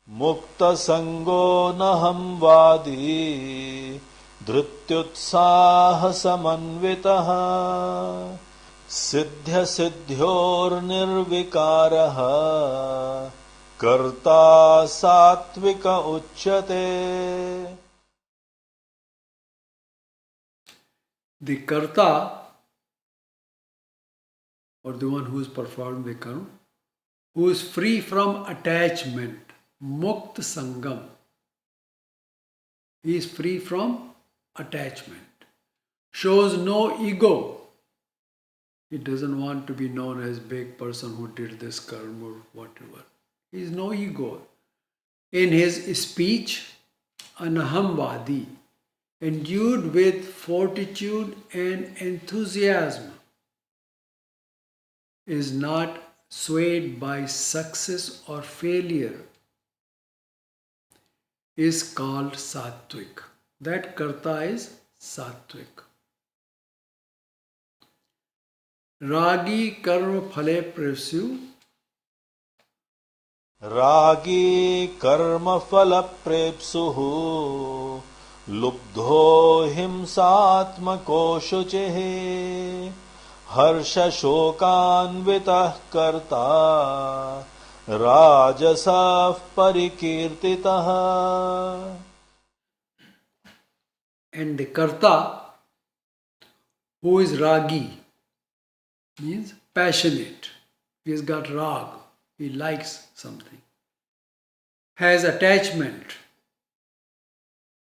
Mukta sango naham vadi dhrutyutsaha samanvitaha siddhya siddhyor nirvikaraha karta satvika uchyate. The karta, or the one who is performing the karma, who is free from attachment, mukta sangam. He is free from attachment, shows no ego. He doesn't want to be known as big person who did this karma or whatever. He has no ego in his speech, anahamvadi, endued with fortitude and enthusiasm, is not swayed by success or failure, is called sattvic. That karta is sattvic. Ragi karma phale prasyu, रागी कर्मफलप्रेप्सुः लुब्धो हिंसात्मको शुचिः हर्षशोकान्वितः कर्ता राजसः परिकीर्तितः. and the karta, who is ragi, means passionate. He has got rag, he likes something, has attachment,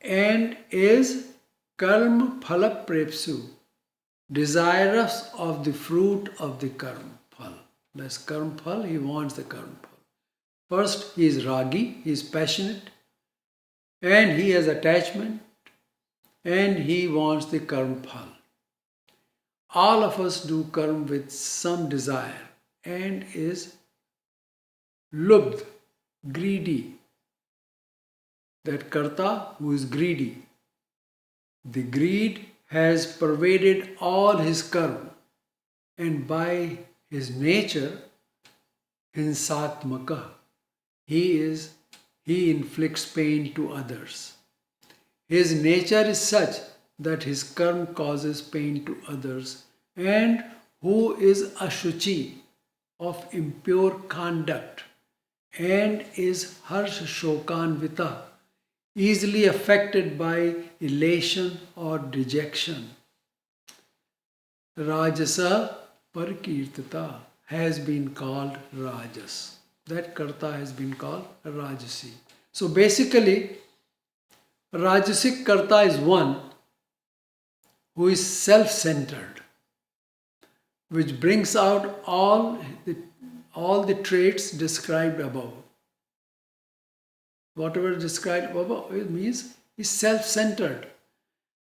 and is karma phala prepsu, desirous of the fruit of the karma phal. That's karma phal, he wants the karma phal. First, he is ragi, he is passionate, and he has attachment, and he wants the karma phal. All of us do karma with some desire and is lubd, greedy. That karta who is greedy. The greed has pervaded all his karma, and by his nature, hinsatmaka, he inflicts pain to others. His nature is such that his karma causes pain to others, and who is ashuchi, of impure conduct, and is harsha shokanvita, easily affected by elation or dejection. Rajasa parkirtita has been called rajas. That karta has been called rajasi. So basically, rajasic karta is one who is self-centered, which brings out all the traits described above. Whatever is described above, it means is self-centered.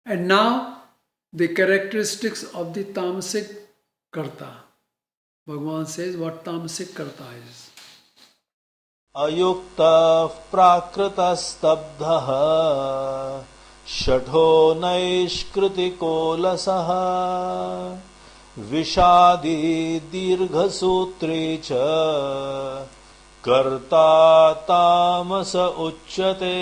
And now the characteristics of the tamasic karta. Bhagavan says what tamasic karta is. अयुक्तः प्राकृतस्तब्धः षठो नैष्कृतिकोलसः विषादी दीर्घसूत्री च कर्ता तामस उच्यते.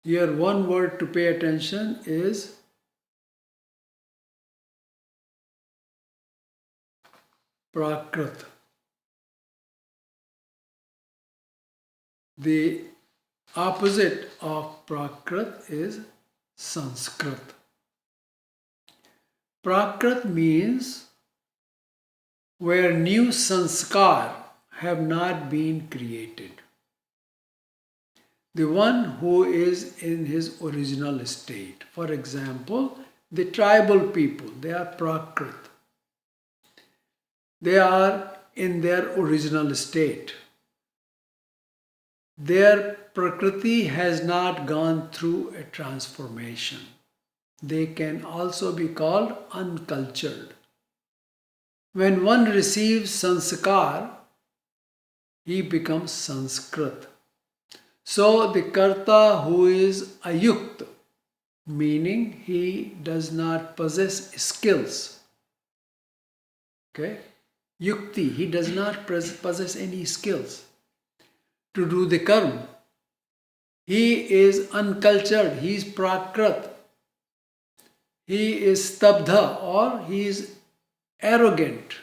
Here one word to pay attention is prakrit. The opposite of prakrit is Sanskrit. Prakrit means where new sanskar have not been created. The one who is in his original state. For example, the tribal people, they are prakrit. They are in their original state. Their prakriti has not gone through a transformation. They can also be called uncultured. When one receives sanskar, he becomes Sanskrit. So the karta who is ayukt, meaning he does not possess skills. Okay? Yukti, he does not possess any skills to do the karma. He is uncultured, he is prakrit. He is stabdha, or he is arrogant,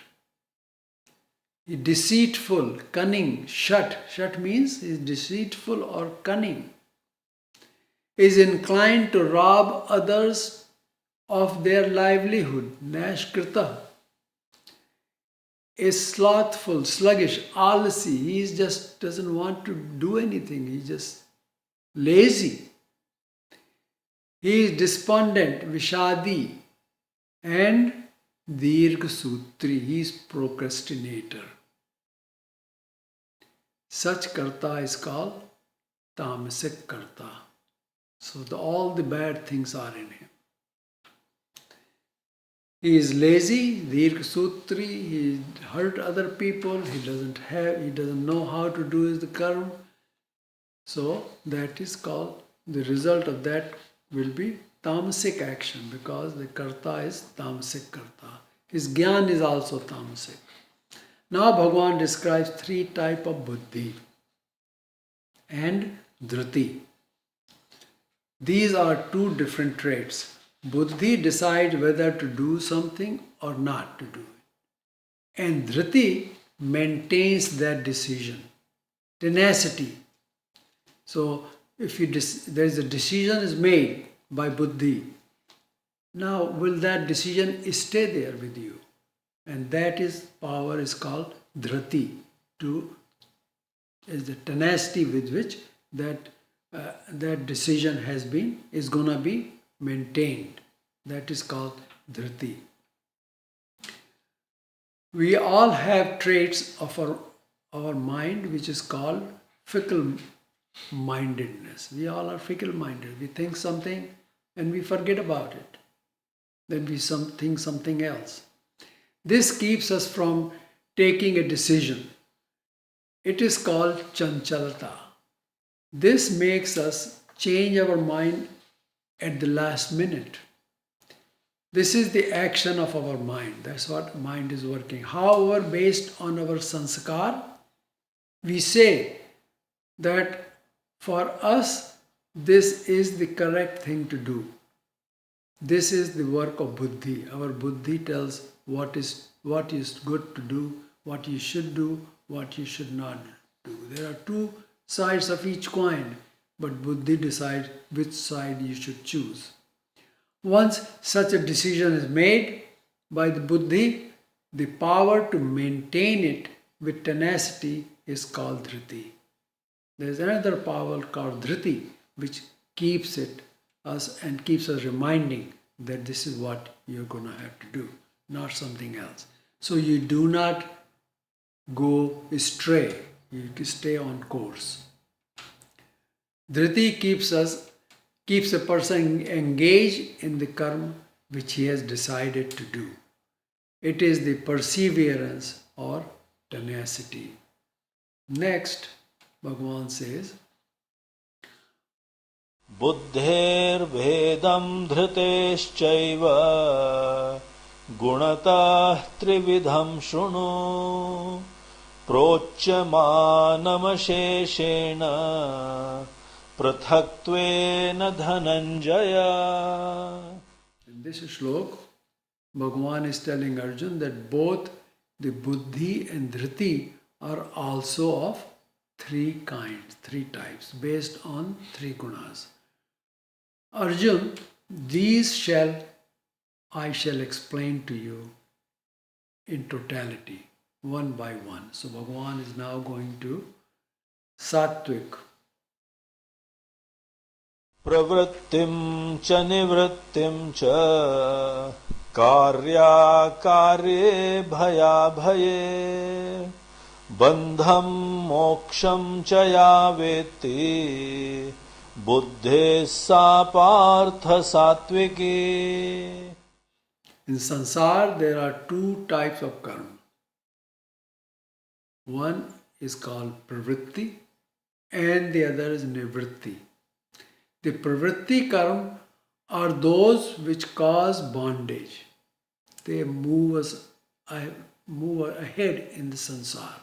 deceitful, cunning, shat. Shat means he is deceitful or cunning. Is inclined to rob others of their livelihood, nashkrita. Is slothful, sluggish, alasi. He just doesn't want to do anything. He is just lazy. He is despondent, vishadi, and dirgha sutri. He is procrastinator. Such karta is called tamasic karta. So all the bad things are in him. He is lazy, dirghasutri, he hurt other people, he doesn't know how to do his karma. So that is called, the result of that will be tamasic action, because the karta is tamasic karta. His gyan is also tamasic. Now Bhagavan describes three types of buddhi and dhruti. These are two different traits. Buddhi decides whether to do something or not to do it. And dhruti maintains that decision. Tenacity. So if there is a decision is made by buddhi, now will that decision stay there with you? And that is power is called dhruti, is the tenacity with which that decision is gonna be maintained. That is called dhruti. We all have traits of our mind which is called fickle mindedness. We all are fickle minded. We think something and we forget about it. Then we think something else. This keeps us from taking a decision. It is called chanchalata. This makes us change our mind at the last minute. This is the action of our mind. That's what mind is working. However, based on our sanskar, we say that for us, this is the correct thing to do. This is the work of buddhi. Our buddhi tells what is good to do, what you should do, what you should not do. There are two sides of each coin, but buddhi decides which side you should choose. Once such a decision is made by the buddhi, the power to maintain it with tenacity is called dhruti. There is another power called dhruti, which keeps us reminding that this is what you're going to have to do, not something else. So you do not go astray, you stay on course. Dhruti keeps a person engaged in the karma which he has decided to do. It is the perseverance or tenacity. Next, Bhagavan says, बुद्धेर्भेदं धृतेश्चैव गुणतः त्रिविधं शृणु प्रोच्यमानमशेषेण पृथक्त्वेन Dhananjay. in this slok, Bhagavan is telling Arjun that both the buddhi and dhruti are also of three kinds, three types, based on three gunas. Arjun, these I shall explain to you in totality, one by one. So Bhagavan is now going to Sattvic. प्रवृत्तिं च निवृत्तिं च कार्याकार्ये भयाभये बन्धं मोक्षं च या वेत्ति बुद्धेः सा पार्थ सात्विकी. In Sansar, there are two types of karma. One is called pravritti and the other is nivritti. The pravritti karma are those which cause bondage. They move us ahead in the sansar.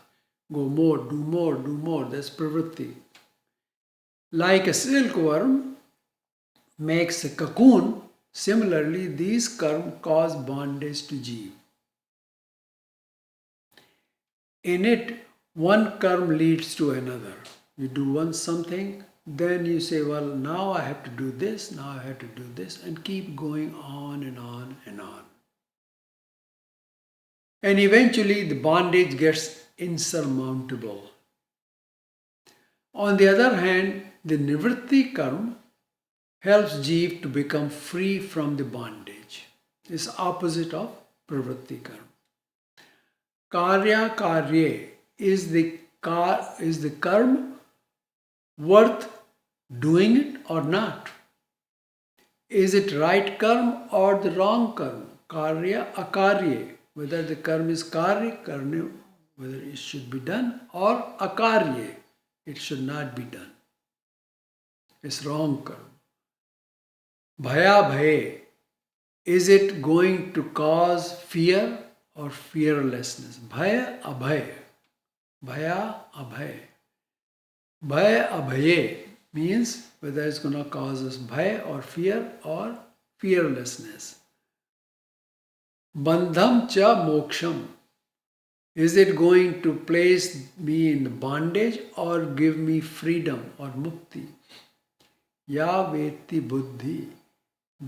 Go more, do more, do more. That's pravritti. Like a silkworm makes a cocoon, similarly these karma cause bondage to jiva. In it, one karma leads to another. You do one something, then you say, well, now I have to do this, now I have to do this, and keep going on and on and on. And eventually the bondage gets insurmountable. On the other hand, the nivritti karma helps jiva to become free from the bondage. It's opposite of pravritti karma. Karya karye is the is the karma worth doing it or not? Is it right karma or the wrong karma? Karya, akarya. Whether the karma is karya, whether it should be done, or akarya, it should not be done. It's wrong karma. Bhaya bhaye. Is it going to cause fear or fearlessness? Bhaya abhaya. Bhaya abhaya. Bhaya abhaye means whether it's going to cause us bhaya or fear or fearlessness. Bandham cha moksham. Is it going to place me in bondage or give me freedom or mukti? Ya veti buddhi.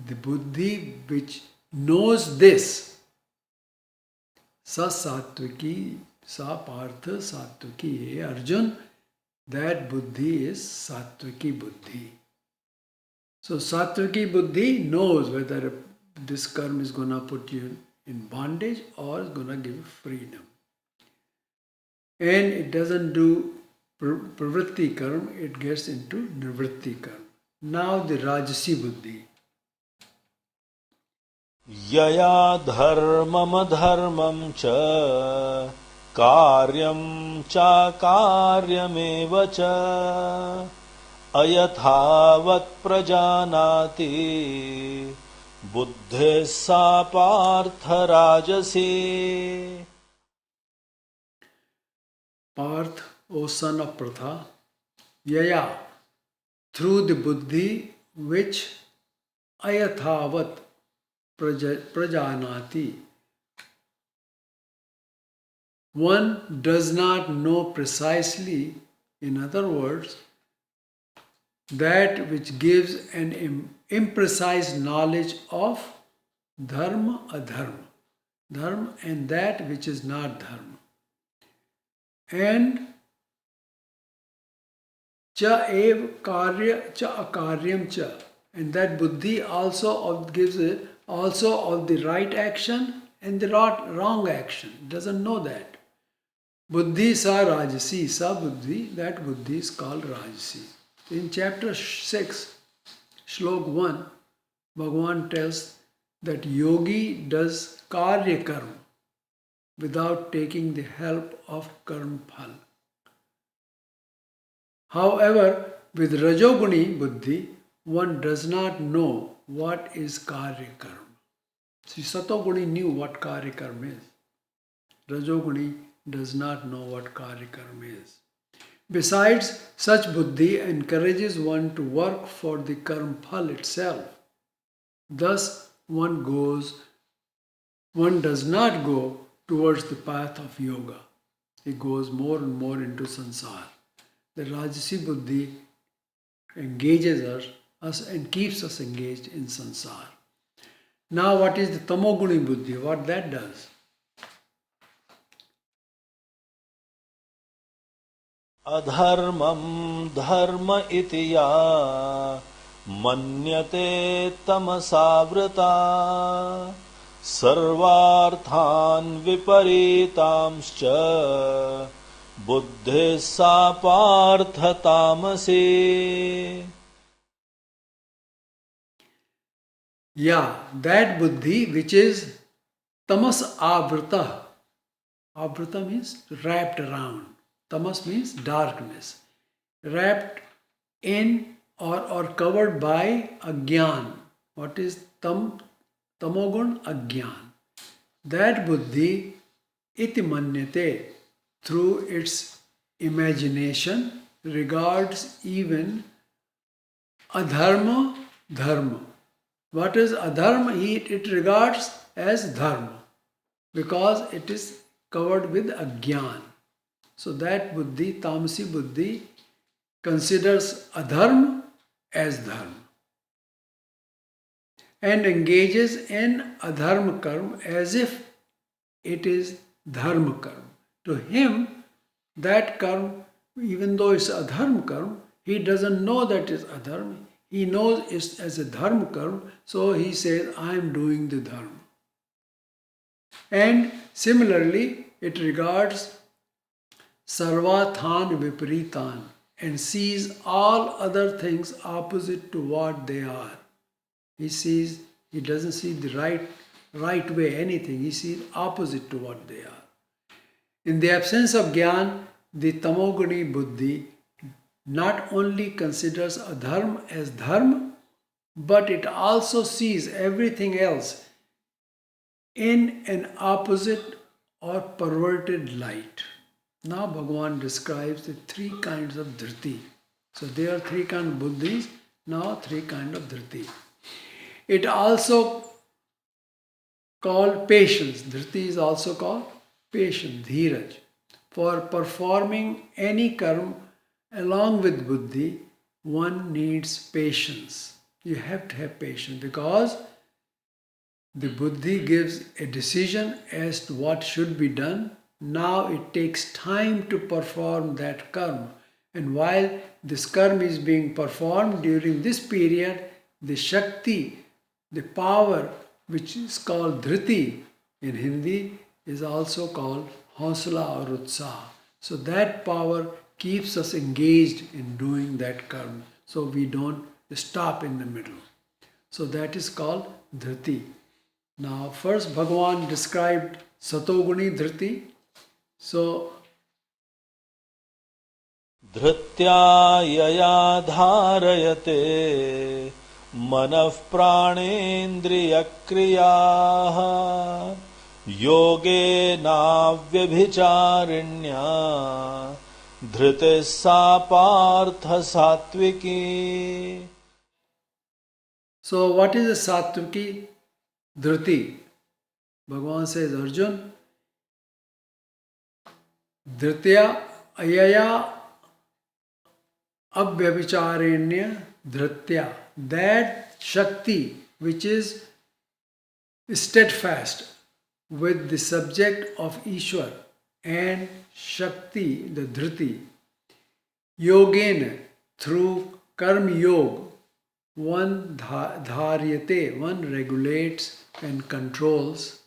The buddhi which knows this. Sa sattviki, sa partha sattviki. Hey Arjun, that buddhi is sattviki buddhi. So sattviki buddhi knows whether this karma is going to put you in bondage or is going to give you freedom. And it doesn't do pravritti karma, it gets into nivritti karma. Now the Rajasi buddhi. यया धर्ममधर्मं च कार्यं चाकार्यमेव च अयथावत् प्रजानाति बुद्धेः सा पार्थ राजसी. Parth, O son of Pratha, yaya, through the buddhi which ayathavat prajanati, one does not know precisely, in other words, that which gives an imprecise knowledge of dharma, adharma, dharma and that which is not dharma. And cha ev karya cha akaryam cha, and that buddhi also gives it also of the right action and the wrong action. It doesn't know that. Buddhi sa rajasi, sa buddhi, that buddhi is called rajasi. In chapter 6, shlok 1, Bhagavan tells that yogi does karya karma without taking the help of karma phal. However, with Rajoguni buddhi, one does not know what is karya karma. See, Satoguni knew what karya karma is. Rajoguni does not know what karya karma is. Besides, such buddhi encourages one to work for the karma phal itself. Thus, one does not go towards the path of yoga. He goes more and more into sansar. The Rajasi buddhi engages us and keeps us engaged in sansar. Now what is the Tamoguni buddhi? What that does? अधर्मं धर्म इति या मन्यते तमसावृता सर्वार्थान् विपरीतांश्च बुद्धेः सा पार्थ तामसी. Yeah, that buddhi which is tamas avrita. Avrita means wrapped around. Tamas means darkness. Wrapped in or covered by agyan. What is tamogun? Agyan. That buddhi iti manyate, through its imagination, regards even adharma dharma. What is adharma? It regards as dharma because it is covered with agyan. So that buddhi, tamasi buddhi, considers adharma as dharma and engages in adharma karma as if it is dharma karma. To him, that karma, even though it's adharma karma, he doesn't know that it's adharma. He knows it as a dharma karma, so he says, I am doing the dharma. And similarly, it regards sarvathan viparitan, and sees all other things opposite to what they are. He doesn't see the right way anything. He sees opposite to what they are. In the absence of Gyan, the Tamoguni Buddhi not only considers adharma as dharma, but it also sees everything else in an opposite or perverted light. Now Bhagavan describes the three kinds of dhriti. So there are three kinds of buddhis, now three kinds of dhriti. It also called patience. Dhriti is also called patience, dhiraj. For performing any karma along with buddhi, one needs patience. You have to have patience because the buddhi gives a decision as to what should be done. Now it takes time to perform that karma. And while this karma is being performed during this period, the Shakti, the power which is called dhriti in Hindi, is also called hausla or utsaha. So that power keeps us engaged in doing that karma. So we don't stop in the middle. So that is called dhriti. Now first Bhagavan described satoguni dhriti. So धृत्या यया धारयते मनः प्राणेन्द्रियक्रियाः योगेनाव्यभिचारिण्या धृतिः सा पार्थ सात्विकी. So what is the sattviki dhriti? Bhagavan says, Arjun, dhritya ayaya abhyabhicharenya dhritya. That Shakti which is steadfast with the subject of Ishwar and Shakti, the dhriti, yogena, through karma yoga, one dharyate, one regulates and controls.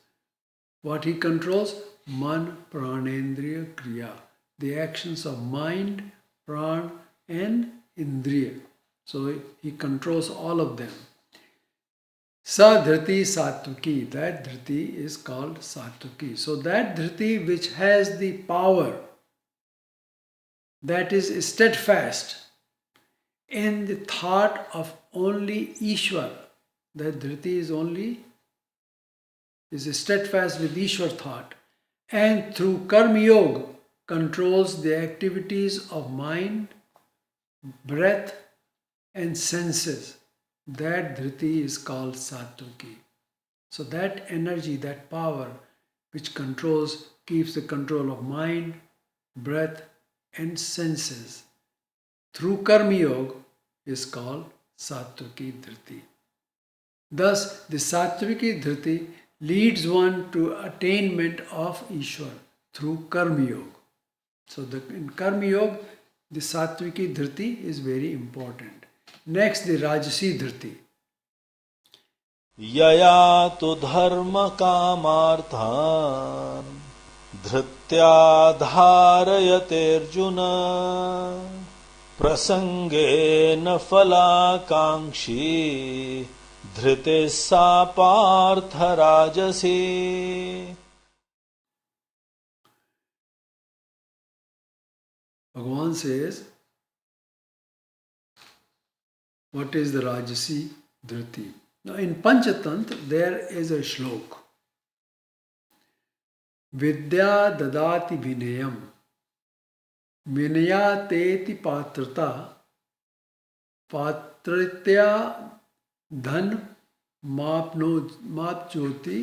What he controls? Man, pranendriya, kriya. The actions of mind, pran and indriya. So he controls all of them. Sa dhriti sattviki. That dhriti is called sattviki. So that dhriti which has the power, that is steadfast in the thought of only Ishwar. That dhriti is steadfast with Ishwar thought, and through karma yoga controls the activities of mind, breath and senses. That dhriti is called sattviki. So that energy, that power which keeps the control of mind, breath and senses through karma yoga is called sattviki dhriti. Thus, the sattviki dhriti leads one to attainment of Ishwar through karma yoga. So in karma yoga, the sattviki dhriti is very important. Next, the rajasi dhriti. यया तु धर्म कामार्थान् धृत्या धारयतेऽर्जुन प्रसंगेन फलाकांक्षी धृतिः सा पार्थ राजसी. Bhagavan says, what is the rajasi dhriti? Now in Panchatantra there is a shlok. Vidya dadati vinayam vinayateti patrata patritya dhan mapjoti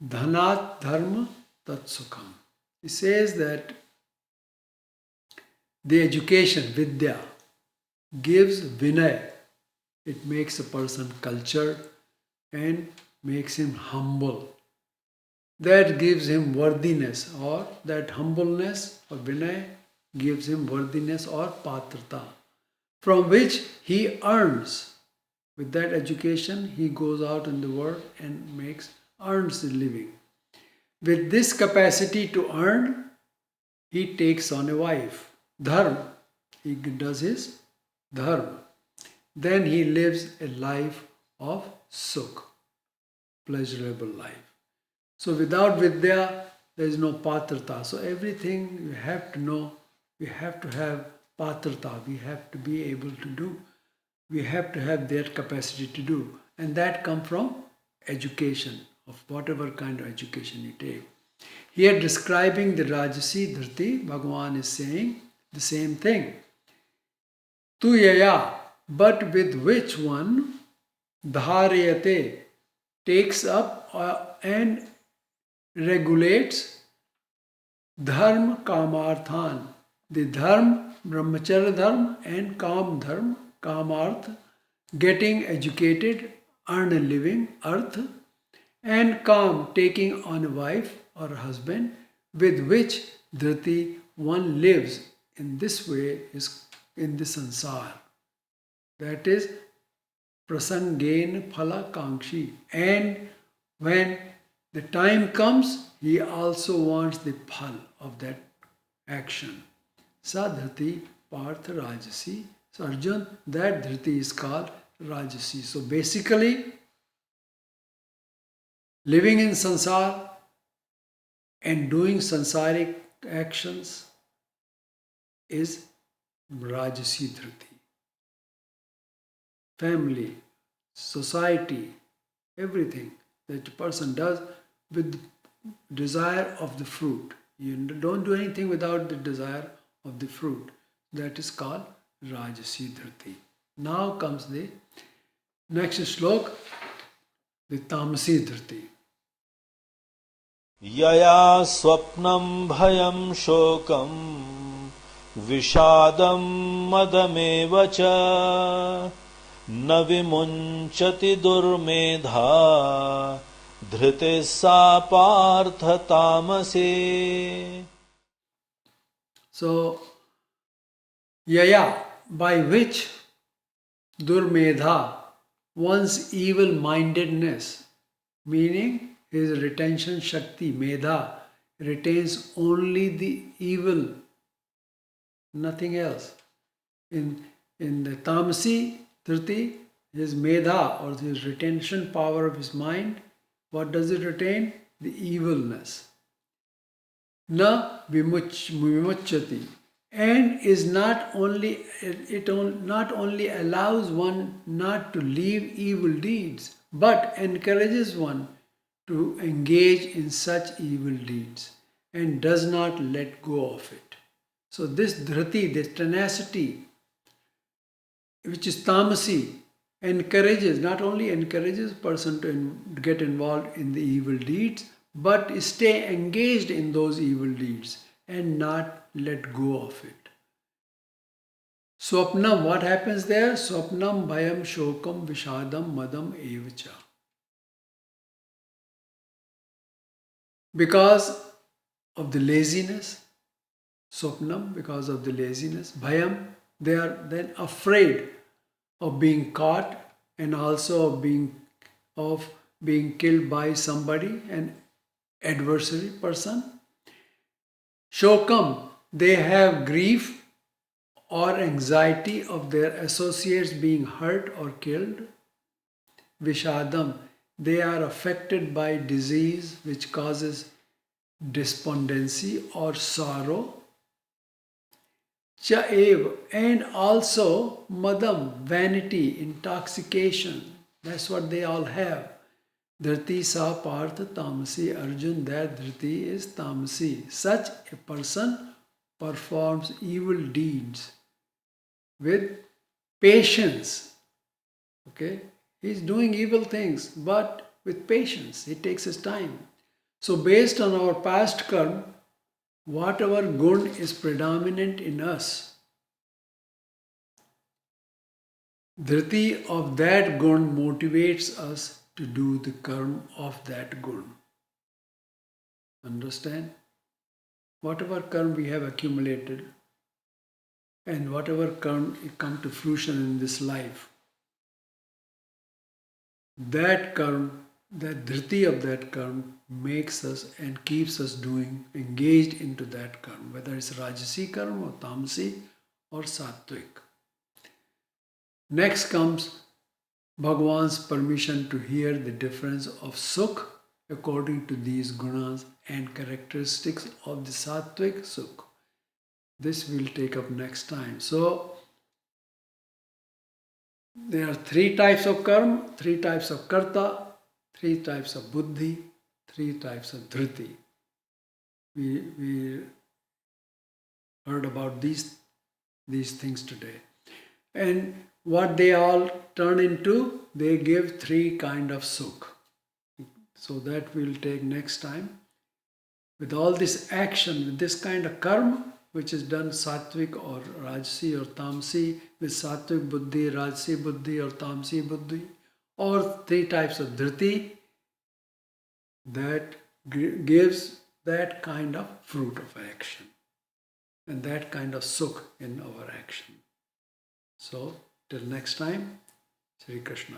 dhanat dharma tat sukham. He says that the education, vidya, gives vinay. It makes a person cultured and makes him humble. That gives him worthiness, or that humbleness or vinay gives him worthiness or patrata, from which he earns. With that education, he goes out in the world and earns a living. With this capacity to earn, he takes on a wife. Dharma, he does his dharma. Then he lives a life of sukh, pleasurable life. So without vidya, there is no patrata. So everything you have to know, we have to have patrata. We have to be able to do. We have to have that capacity to do. And that comes from education, of whatever kind of education you take. Here describing the Rajasi Dhriti, Bhagavan is saying the same thing. Tu yaya, but with which one dharayate takes up and regulates dharma kamarthan, the dharma, brahmacharya dharma and kam dharma, kamarth, getting educated, earn a living, arth, and kam, taking on a wife or husband, with which dhriti one lives in this way is in the sansar. That is prasangen phala kankshi. And when the time comes, he also wants the phal of that action. Sa dhriti partha rajasi. So Arjun, that dhriti is called rajasi. So basically, living in sansar and doing sansaric actions is rajasi dhriti. Family, society, everything that a person does with desire of the fruit. You don't do anything without the desire of the fruit. That is called Rajasi Dhriti. Now comes the next slok, the Tamasi Dhriti. यया स्वप्नं भयं शोकं विषादं मदमेव च न विमुञ्चति दुर्मेधा धृतिः सा पार्थ तामसी. So, yaya, by which durmedha, one's evil-mindedness, meaning his retention shakti, medha, retains only the evil, nothing else. In the tamasi dhriti, his medha or his retention power of his mind, what does it retain? The evilness. Na vimuchyati, and is not only not only allows one not to leave evil deeds, but encourages one to engage in such evil deeds and does not let go of it. So this dhriti, this tenacity, which is tamasi, encourages, not only encourages person to get involved in the evil deeds, but stay engaged in those evil deeds and not let go of it. Swapnam, what happens there? Swapnam bhayam shokam vishadam madam evacha. Because of the laziness, swapnam, because of the laziness, bhayam, they are then afraid of being caught and also of being killed by somebody, an adversary person. Shokam, they have grief or anxiety of their associates being hurt or killed. Vishadam, they are affected by disease which causes despondency or sorrow. Chaev, and also madam, vanity, intoxication. That's what they all have. Dhriti sa partha tamasi. Arjun, that dhriti is tamasi. Such a person performs evil deeds with patience. Okay? He's doing evil things, but with patience. He takes his time. So based on our past karma, whatever gun is predominant in us, dhriti of that gun motivates us to do the karma of that gun. Understand? Whatever karma we have accumulated and whatever karma come to fruition in this life, that karma that dhriti of that karma makes us and keeps us doing, engaged into that karma, whether it's Rajasi karma or Tamasi or Sattvic. Next comes Bhagwan's permission to hear the difference of Sukh according to these gunas and characteristics of the Sattvic Sukh. This we'll take up next time. So, there are three types of karma, three types of karta, three types of buddhi, three types of dhriti. We heard about these things today. And what they all turn into, they give three kind of sukh. So that we'll take next time. With all this action, with this kind of karma, which is done sattvic or rajasi or tamasi, with sattvic buddhi, rajasi buddhi or tamasi buddhi, or three types of dhriti, that gives that kind of fruit of action and that kind of sukh in our action. So, till next time, Sri Krishna.